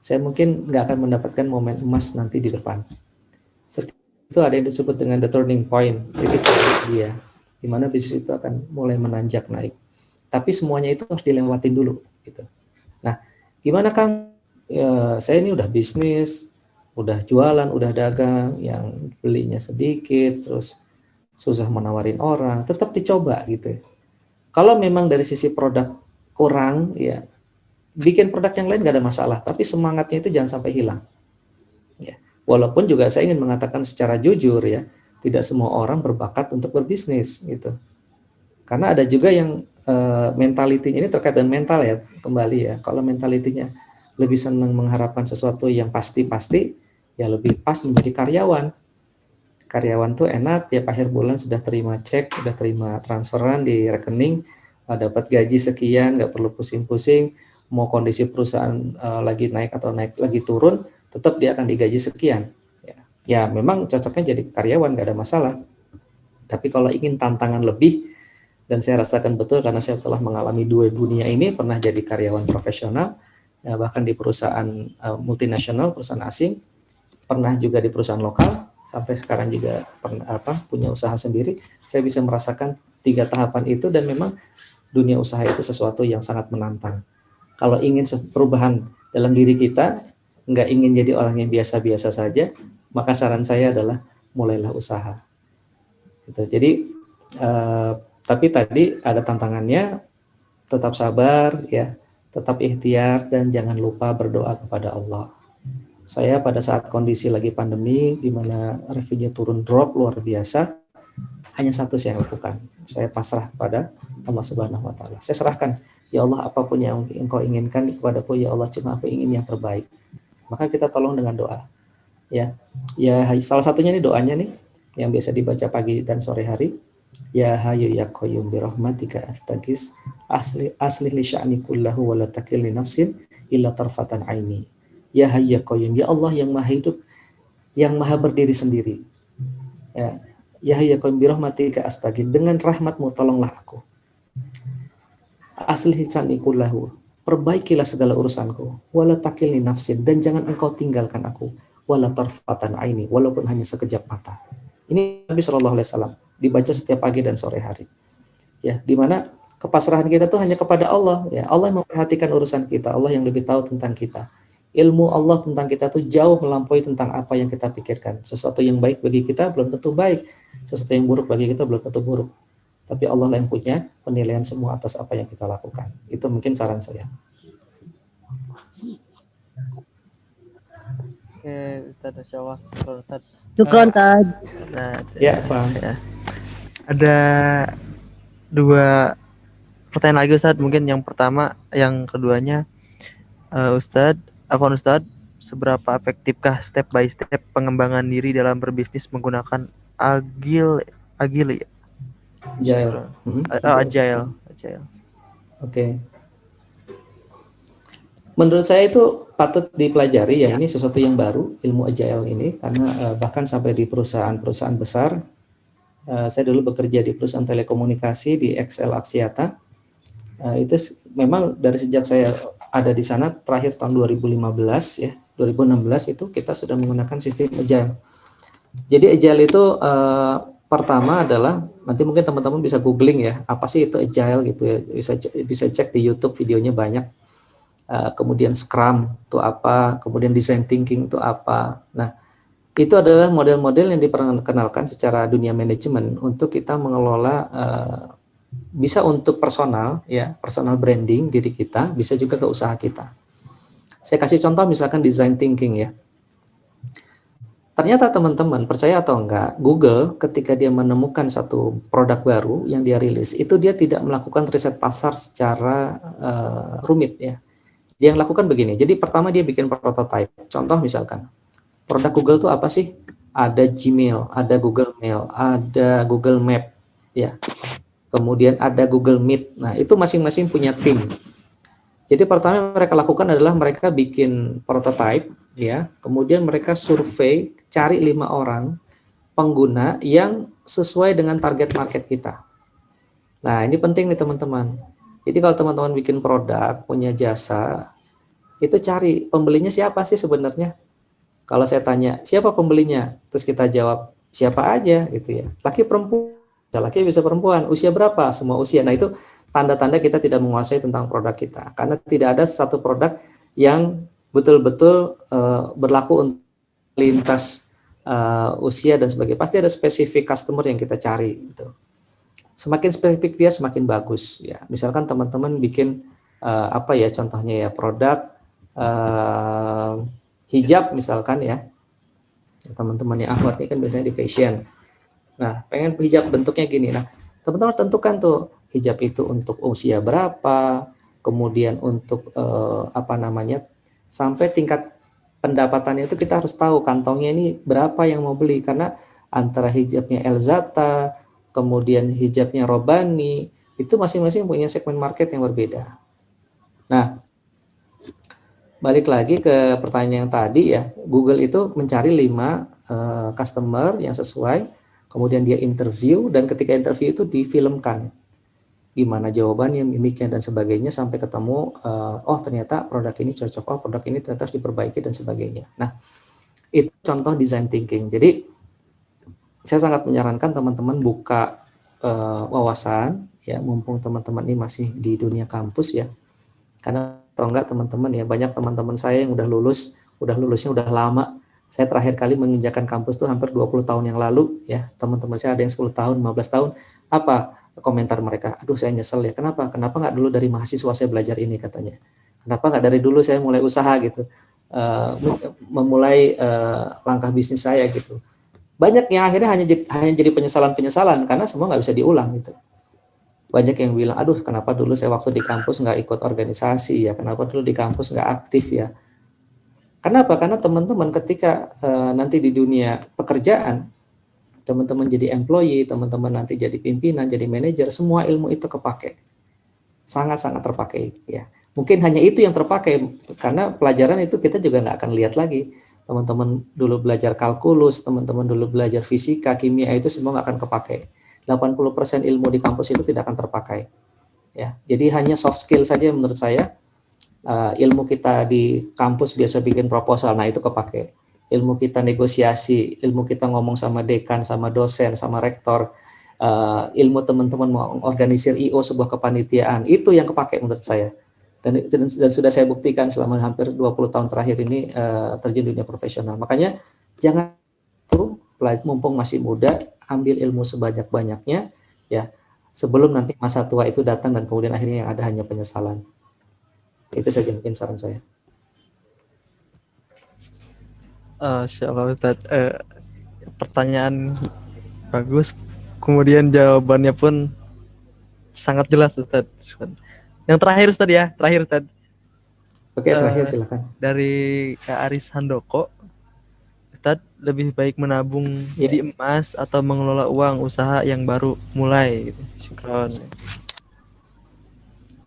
saya mungkin nggak akan mendapatkan momen emas nanti di depan. Itu ada yang disebut dengan the turning point, titik dia, di mana bisnis itu akan mulai menanjak naik. Tapi semuanya itu harus dilewatin dulu gitu. Nah, gimana Kang? Ya, saya ini udah bisnis, udah jualan, udah dagang, yang belinya sedikit, terus susah menawarin orang, tetap dicoba gitu. Kalau memang dari sisi produk kurang, ya bikin produk yang lain gak ada masalah, tapi semangatnya itu jangan sampai hilang. Ya, walaupun juga saya ingin mengatakan secara jujur ya, tidak semua orang berbakat untuk berbisnis gitu. Karena ada juga yang mentalitinya ini terkait dengan mental ya, kembali ya. Kalau mentalitinya lebih senang mengharapkan sesuatu yang pasti-pasti, ya lebih pas menjadi karyawan. Karyawan tuh enak, tiap akhir bulan sudah terima cek, sudah terima transferan di rekening, dapat gaji sekian, nggak perlu pusing-pusing, mau kondisi perusahaan lagi naik atau naik lagi turun, tetap dia akan digaji sekian. Ya memang cocoknya jadi karyawan, nggak ada masalah. Tapi kalau ingin tantangan lebih, dan saya rasakan betul karena saya telah mengalami 2 dunia ini, pernah jadi karyawan profesional, ya, bahkan di perusahaan multinasional, perusahaan asing, pernah juga di perusahaan lokal, sampai sekarang juga punya usaha sendiri. Saya bisa merasakan 3 tahapan itu, dan memang dunia usaha itu sesuatu yang sangat menantang. Kalau ingin perubahan dalam diri kita, nggak ingin jadi orang yang biasa-biasa saja, maka saran saya adalah mulailah usaha. Gitu. Jadi tapi tadi ada tantangannya, tetap sabar ya, tetap ikhtiar, dan jangan lupa berdoa kepada Allah. Saya pada saat kondisi lagi pandemi, di mana revenue turun drop luar biasa, hanya satu saya lakukan. Saya pasrah kepada Allah Subhanahu wa Ta'ala. Saya serahkan, ya Allah, apapun yang Engkau inginkan kepadaku, ya Allah, cuma aku ingin yang terbaik. Maka kita tolong dengan doa. Ya, salah satunya nih doanya nih, yang biasa dibaca pagi dan sore hari. Ya Hayyu ya Qayyum bi rahmatika astaghis aslih li sya'ni kullahu wa la takilni nafsin illa tarfatan aini. Ya Hayyu ya Qayyum, ya Allah yang maha hidup, yang maha berdiri sendiri. Ya Hayyu ya Qayyum bi rahmatika astaghis, dengan rahmatmu tolonglah aku. Aslih li sya'ni kullahu, perbaikilah segala urusanku, wa la takilni nafsin, dan jangan engkau tinggalkan aku, wa la tarfatan aini, walaupun hanya sekejap mata. Ini Nabi Shallallahu Alaihi Wasallam dibaca setiap pagi dan sore hari. Ya, dimana kepasrahan kita tuh hanya kepada Allah. Ya, Allah yang memperhatikan urusan kita, Allah yang lebih tahu tentang kita. Ilmu Allah tentang kita tuh jauh melampaui tentang apa yang kita pikirkan. Sesuatu yang baik bagi kita belum tentu baik, sesuatu yang buruk bagi kita belum tentu buruk. Tapi Allah yang punya penilaian semua atas apa yang kita lakukan. Itu mungkin saran saya. Oke, Ustaz, Masya Allah. Syukron, Tad. Ya, Faham. Ya. Ada 2 pertanyaan lagi, Ustaz. Mungkin yang pertama, yang keduanya, Ustaz, seberapa efektifkah step by step pengembangan diri dalam berbisnis menggunakan agile ya? Agile. Agile. Oke. Menurut saya itu patut dipelajari ya, ini sesuatu yang baru, ilmu agile ini, karena bahkan sampai di perusahaan-perusahaan besar, saya dulu bekerja di perusahaan telekomunikasi di XL Axiata, itu memang dari sejak saya ada di sana terakhir tahun 2015 ya, 2016 itu kita sudah menggunakan sistem agile. Jadi agile itu pertama adalah nanti mungkin teman-teman bisa googling ya, apa sih itu agile gitu ya, bisa cek di YouTube videonya banyak. Kemudian Scrum itu apa, kemudian Design Thinking itu apa. Nah, itu adalah model-model yang diperkenalkan secara dunia manajemen untuk kita mengelola, bisa untuk personal, ya, personal branding diri kita, bisa juga ke usaha kita. Saya kasih contoh misalkan Design Thinking ya. Ternyata teman-teman, percaya atau enggak, Google ketika dia menemukan satu produk baru yang dia rilis, itu dia tidak melakukan riset pasar secara rumit ya. Dia yang lakukan begini, jadi pertama dia bikin prototype. Contoh misalkan, produk Google itu apa sih? Ada Gmail, ada Google Mail, ada Google Map, ya. Kemudian ada Google Meet. Nah, itu masing-masing punya tim. Jadi pertama yang mereka lakukan adalah mereka bikin prototype, ya. Kemudian mereka survei, cari 5 orang pengguna yang sesuai dengan target market kita. Nah, ini penting nih teman-teman. Jadi kalau teman-teman bikin produk, punya jasa, itu cari pembelinya siapa sih sebenarnya. Kalau saya tanya, siapa pembelinya? Terus kita jawab, siapa aja gitu ya. Laki perempuan, bisa laki bisa perempuan, usia berapa? Semua usia. Nah, itu tanda-tanda kita tidak menguasai tentang produk kita. Karena tidak ada satu produk yang betul-betul berlaku untuk lintas usia dan sebagainya. Pasti ada spesifik customer yang kita cari gitu. Semakin spesifik dia semakin bagus ya. Misalkan teman-teman bikin apa ya contohnya ya, produk hijab misalkan ya, teman-teman yang Ahmad ini kan biasanya di fashion. Nah, pengen hijab bentuknya gini. Nah, teman-teman tentukan tuh hijab itu untuk usia berapa, kemudian untuk apa namanya, sampai tingkat pendapatannya itu kita harus tahu kantongnya ini berapa yang mau beli, karena antara hijabnya Elzata, kemudian hijabnya Robani, itu masing-masing punya segmen market yang berbeda. Nah, balik lagi ke pertanyaan yang tadi ya, Google itu mencari 5 customer yang sesuai, kemudian dia interview, dan ketika interview itu difilmkan gimana jawabannya, mimiknya dan sebagainya sampai ketemu, oh ternyata produk ini cocok, oh produk ini ternyata harus diperbaiki dan sebagainya. Nah, itu contoh design thinking. Jadi saya sangat menyarankan teman-teman buka wawasan ya, mumpung teman-teman ini masih di dunia kampus ya. Karena atau enggak teman-teman ya, banyak teman-teman saya yang udah lulusnya udah lama. Saya terakhir kali menginjakan kampus tuh hampir 20 tahun yang lalu ya. Teman-teman saya ada yang 10 tahun, 15 tahun. Apa komentar mereka? Aduh, saya nyesel ya. Kenapa? Kenapa nggak dulu dari mahasiswa saya belajar ini, katanya. Kenapa nggak dari dulu saya mulai usaha gitu. Memulai langkah bisnis saya gitu. Banyak yang akhirnya hanya jadi penyesalan-penyesalan karena semua nggak bisa diulang gitu. Banyak yang bilang, aduh kenapa dulu saya waktu di kampus nggak ikut organisasi ya, kenapa dulu di kampus nggak aktif ya. Kenapa? Karena teman-teman ketika nanti di dunia pekerjaan, teman-teman jadi employee, teman-teman nanti jadi pimpinan, jadi manajer, semua ilmu itu kepake. Sangat-sangat terpakai ya. Mungkin hanya itu yang terpakai, karena pelajaran itu kita juga nggak akan lihat lagi. Teman-teman dulu belajar kalkulus, teman-teman dulu belajar fisika, kimia, itu semua nggak akan kepakai. 80% ilmu di kampus itu tidak akan terpakai. Ya, jadi hanya soft skill saja menurut saya. Ilmu kita di kampus biasa bikin proposal, nah itu kepake. Ilmu kita negosiasi, ilmu kita ngomong sama dekan, sama dosen, sama rektor, ilmu teman-teman mau organisir IO sebuah kepanitiaan, itu yang kepake menurut saya. Dan sudah saya buktikan selama hampir 20 tahun terakhir ini terjun dunia profesional. Makanya jangan tuh, mumpung masih muda, ambil ilmu sebanyak-banyaknya ya, sebelum nanti masa tua itu datang dan kemudian akhirnya yang ada hanya penyesalan. Itu saja mungkin saran saya. Insyaallah Ustaz. Pertanyaan bagus, kemudian jawabannya pun sangat jelas Ustaz. Yang terakhir Ustaz ya, terakhir Ustaz. Oke, terakhir silakan. Dari Kak Aris Handoko. Ustadz, lebih baik menabung Ya. di emas atau mengelola uang usaha yang baru mulai gitu. Syukron.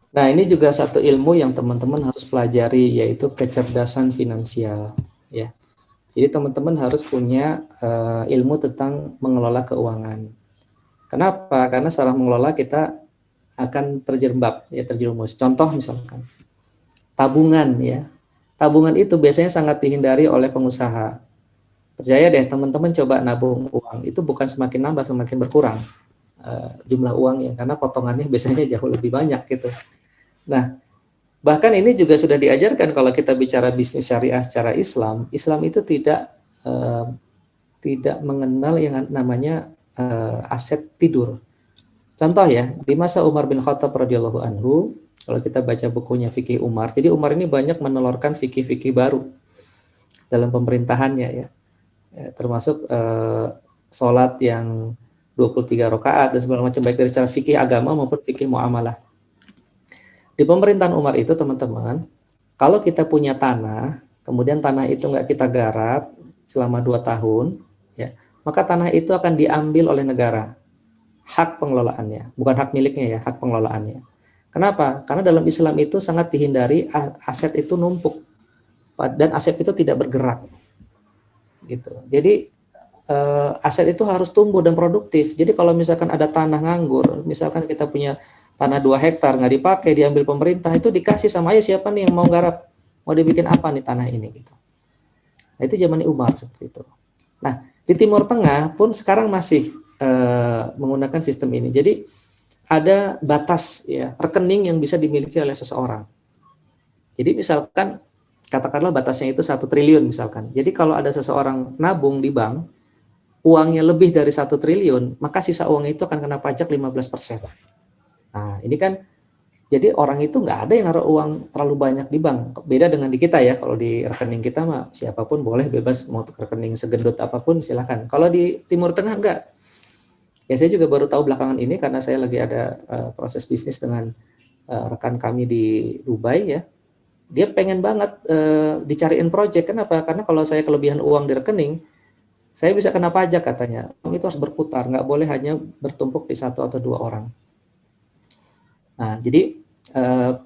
Nah, ini juga satu ilmu yang teman-teman harus pelajari, yaitu kecerdasan finansial, ya. Jadi teman-teman harus punya ilmu tentang mengelola keuangan. Kenapa? Karena salah mengelola kita akan terjerumus. Contoh misalkan tabungan, ya. Tabungan itu biasanya sangat dihindari oleh pengusaha. Percaya deh, teman-teman coba nabung uang, itu bukan semakin nambah, semakin berkurang jumlah uangnya, karena potongannya biasanya jauh lebih banyak gitu. Nah, bahkan ini juga sudah diajarkan kalau kita bicara bisnis syariah secara Islam. Islam itu tidak mengenal yang namanya aset tidur. Contoh ya, di masa Umar bin Khattab radhiyallahu anhu, kalau kita baca bukunya Fikih Umar, jadi Umar ini banyak menelurkan fikih-fikih baru dalam pemerintahannya ya. Termasuk sholat yang 23 rakaat dan segala macam, baik dari secara fikih agama maupun fikih muamalah. Di pemerintahan Umar itu teman-teman, kalau kita punya tanah, kemudian tanah itu nggak kita garap selama 2 tahun, ya, maka tanah itu akan diambil oleh negara. Hak pengelolaannya, bukan hak miliknya ya, hak pengelolaannya. Kenapa? Karena dalam Islam itu sangat dihindari aset itu numpuk dan aset itu tidak bergerak. Gitu. Jadi aset itu harus tumbuh dan produktif. Jadi kalau misalkan ada tanah nganggur, misalkan kita punya tanah 2 hektar nggak dipakai, diambil pemerintah, itu dikasih sama ayo siapa nih yang mau garap, mau dibikin apa nih tanah ini gitu. Nah, itu zaman Umar seperti itu. Nah, di Timur Tengah pun sekarang masih menggunakan sistem ini. Jadi ada batas ya rekening yang bisa dimiliki oleh seseorang. Jadi misalkan katakanlah batasnya itu 1 triliun misalkan. Jadi kalau ada seseorang nabung di bank, uangnya lebih dari 1 triliun, maka sisa uang itu akan kena pajak 15%. Nah, ini kan jadi orang itu nggak ada yang naruh uang terlalu banyak di bank. Beda dengan di kita ya, kalau di rekening kita mah siapapun boleh bebas mau ke rekening segendut apapun silahkan. Kalau di Timur Tengah enggak. Ya saya juga baru tahu belakangan ini karena saya lagi ada proses bisnis dengan rekan kami di Dubai ya. Dia pengen banget dicariin project. Kenapa? Karena kalau saya kelebihan uang di rekening, saya bisa kena pajak katanya. Uang itu harus berputar, nggak boleh hanya bertumpuk di 1 atau 2 orang. Nah, jadi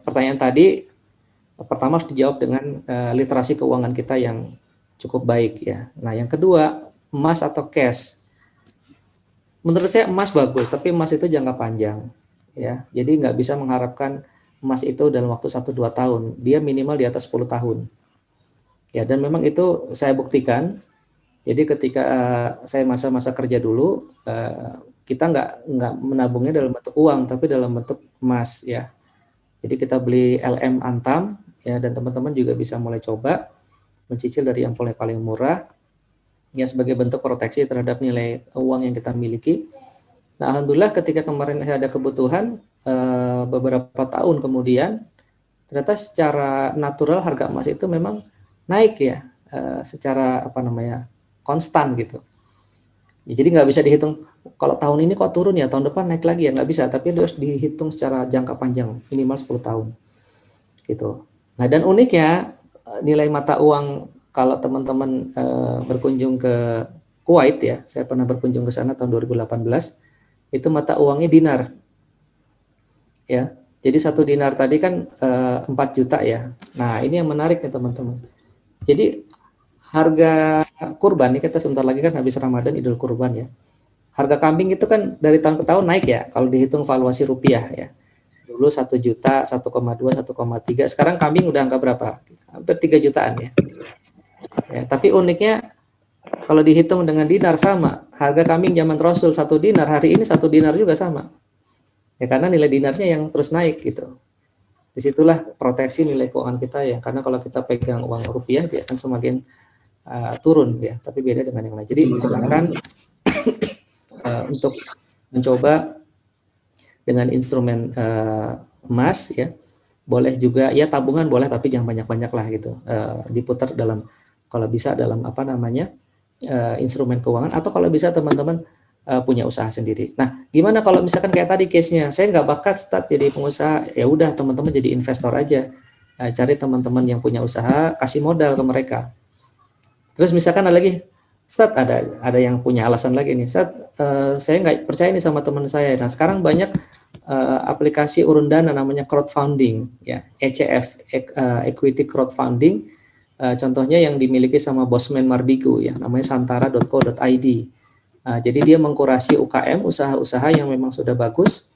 pertanyaan tadi pertama harus dijawab dengan literasi keuangan kita yang cukup baik ya. Nah, yang kedua, emas atau cash. Menurut saya emas bagus, tapi emas itu jangka panjang ya. Jadi nggak bisa mengharapkan emas itu dalam waktu 1-2 tahun. Dia minimal di atas 10 tahun. Ya, dan memang itu saya buktikan. Jadi ketika saya masa-masa kerja dulu, kita nggak menabungnya dalam bentuk uang, tapi dalam bentuk emas ya. Jadi kita beli LM Antam ya, dan teman-teman juga bisa mulai coba mencicil dari yang paling murah ya sebagai bentuk proteksi terhadap nilai uang yang kita miliki. Nah, alhamdulillah ketika kemarin saya ada kebutuhan beberapa tahun kemudian ternyata secara natural harga emas itu memang naik ya secara konstan gitu. Ya, jadi nggak bisa dihitung kalau tahun ini kok turun ya tahun depan naik lagi ya, nggak bisa, tapi harus dihitung secara jangka panjang minimal 10 tahun gitu. Nah, dan uniknya nilai mata uang kalau teman-teman berkunjung ke Kuwait ya, saya pernah berkunjung ke sana tahun 2018, itu mata uangnya dinar ya. Jadi 1 dinar tadi kan 4 juta ya. Nah, ini yang menarik nih teman-teman. Jadi harga kurban, ini kita sebentar lagi kan habis Ramadan Idul Kurban ya. Harga kambing itu kan dari tahun ke tahun naik ya, kalau dihitung valuasi rupiah ya. Dulu 1 juta, 1,2, 1,3, sekarang kambing udah angka berapa? Hampir 3 jutaan ya. Ya, tapi uniknya kalau dihitung dengan dinar sama, harga kambing zaman Rasul 1 dinar, hari ini 1 dinar juga sama. Ya karena nilai dinarnya yang terus naik gitu. Disitulah proteksi nilai keuangan kita ya, karena kalau kita pegang uang rupiah dia akan semakin turun ya, tapi beda dengan yang lain. Jadi silakan untuk mencoba dengan instrumen emas ya, boleh juga ya tabungan boleh, tapi jangan banyak-banyak lah gitu, diputar dalam kalau bisa dalam instrumen keuangan, atau kalau bisa teman-teman punya usaha sendiri. Nah, gimana kalau misalkan kayak tadi case-nya, saya nggak bakat start jadi pengusaha, ya udah teman-teman jadi investor aja, cari teman-teman yang punya usaha, kasih modal ke mereka. Terus misalkan ada lagi, Ustadz ada yang punya alasan lagi nih, Ustadz saya nggak percaya nih sama teman saya. Nah sekarang banyak aplikasi urun dana namanya crowdfunding, ya ECF, equity crowdfunding. Contohnya yang dimiliki sama Bosman Mardigu, ya namanya santara.co.id. Jadi dia mengkurasi UKM, usaha-usaha yang memang sudah bagus.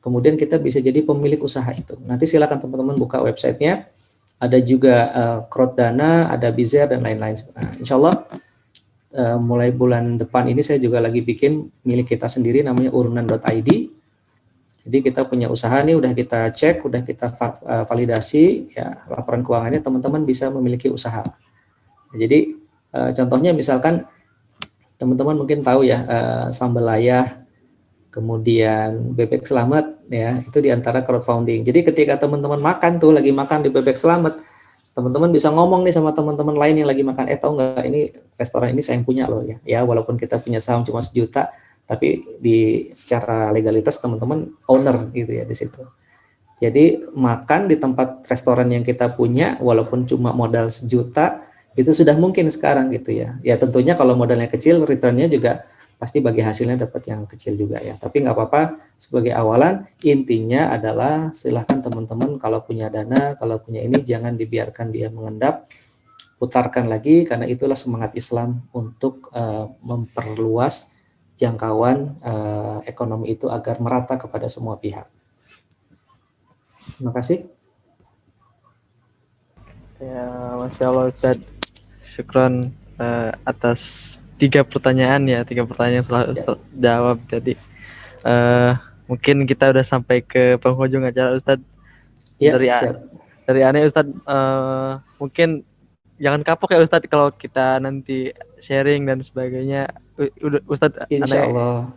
Kemudian kita bisa jadi pemilik usaha itu. Nanti silakan teman-teman buka websitenya. Ada juga crowd dana, ada Bizer dan lain-lain. Insya Allah mulai bulan depan ini saya juga lagi bikin milik kita sendiri namanya urunan.id. Jadi kita punya usaha nih, udah kita cek, udah kita validasi, ya laporan keuangannya teman-teman bisa memiliki usaha. Jadi contohnya misalkan teman-teman mungkin tahu ya Sambalaya, kemudian Bebek Selamat, ya itu diantara crowdfunding. Jadi ketika teman-teman makan tuh, lagi makan di Bebek Selamat, teman-teman bisa ngomong nih sama teman-teman lain yang lagi makan, tahu nggak ini restoran ini saya yang punya loh ya. Ya walaupun kita punya saham cuma 1 juta, tapi secara legalitas teman-teman owner gitu ya di situ. Jadi makan di tempat restoran yang kita punya walaupun cuma modal 1 juta itu sudah mungkin sekarang gitu ya. Ya tentunya kalau modalnya kecil, returnnya juga pasti bagi hasilnya dapat yang kecil juga ya. Tapi nggak apa-apa, sebagai awalan intinya adalah silahkan teman-teman kalau punya dana, kalau punya ini jangan dibiarkan dia mengendap, putarkan lagi karena itulah semangat Islam untuk memperluas jangkauan ekonomi itu agar merata kepada semua pihak. Terima kasih. Ya, Masya Allah Ustaz. Syukron atas 3 pertanyaan ya, 3 pertanyaan yang telah Ustaz jawab tadi. Mungkin kita udah sampai ke penghujung acara Ustaz. Ya, dari aneh Ustaz, mungkin jangan kapok ya Ustaz kalau kita nanti sharing dan sebagainya. Ustaz, insya Allah.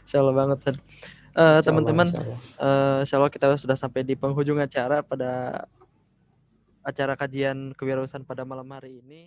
Insya Allah banget Ustaz. Teman-teman, insya Allah kita sudah sampai di penghujung acara pada acara kajian kewirausahaan pada malam hari ini.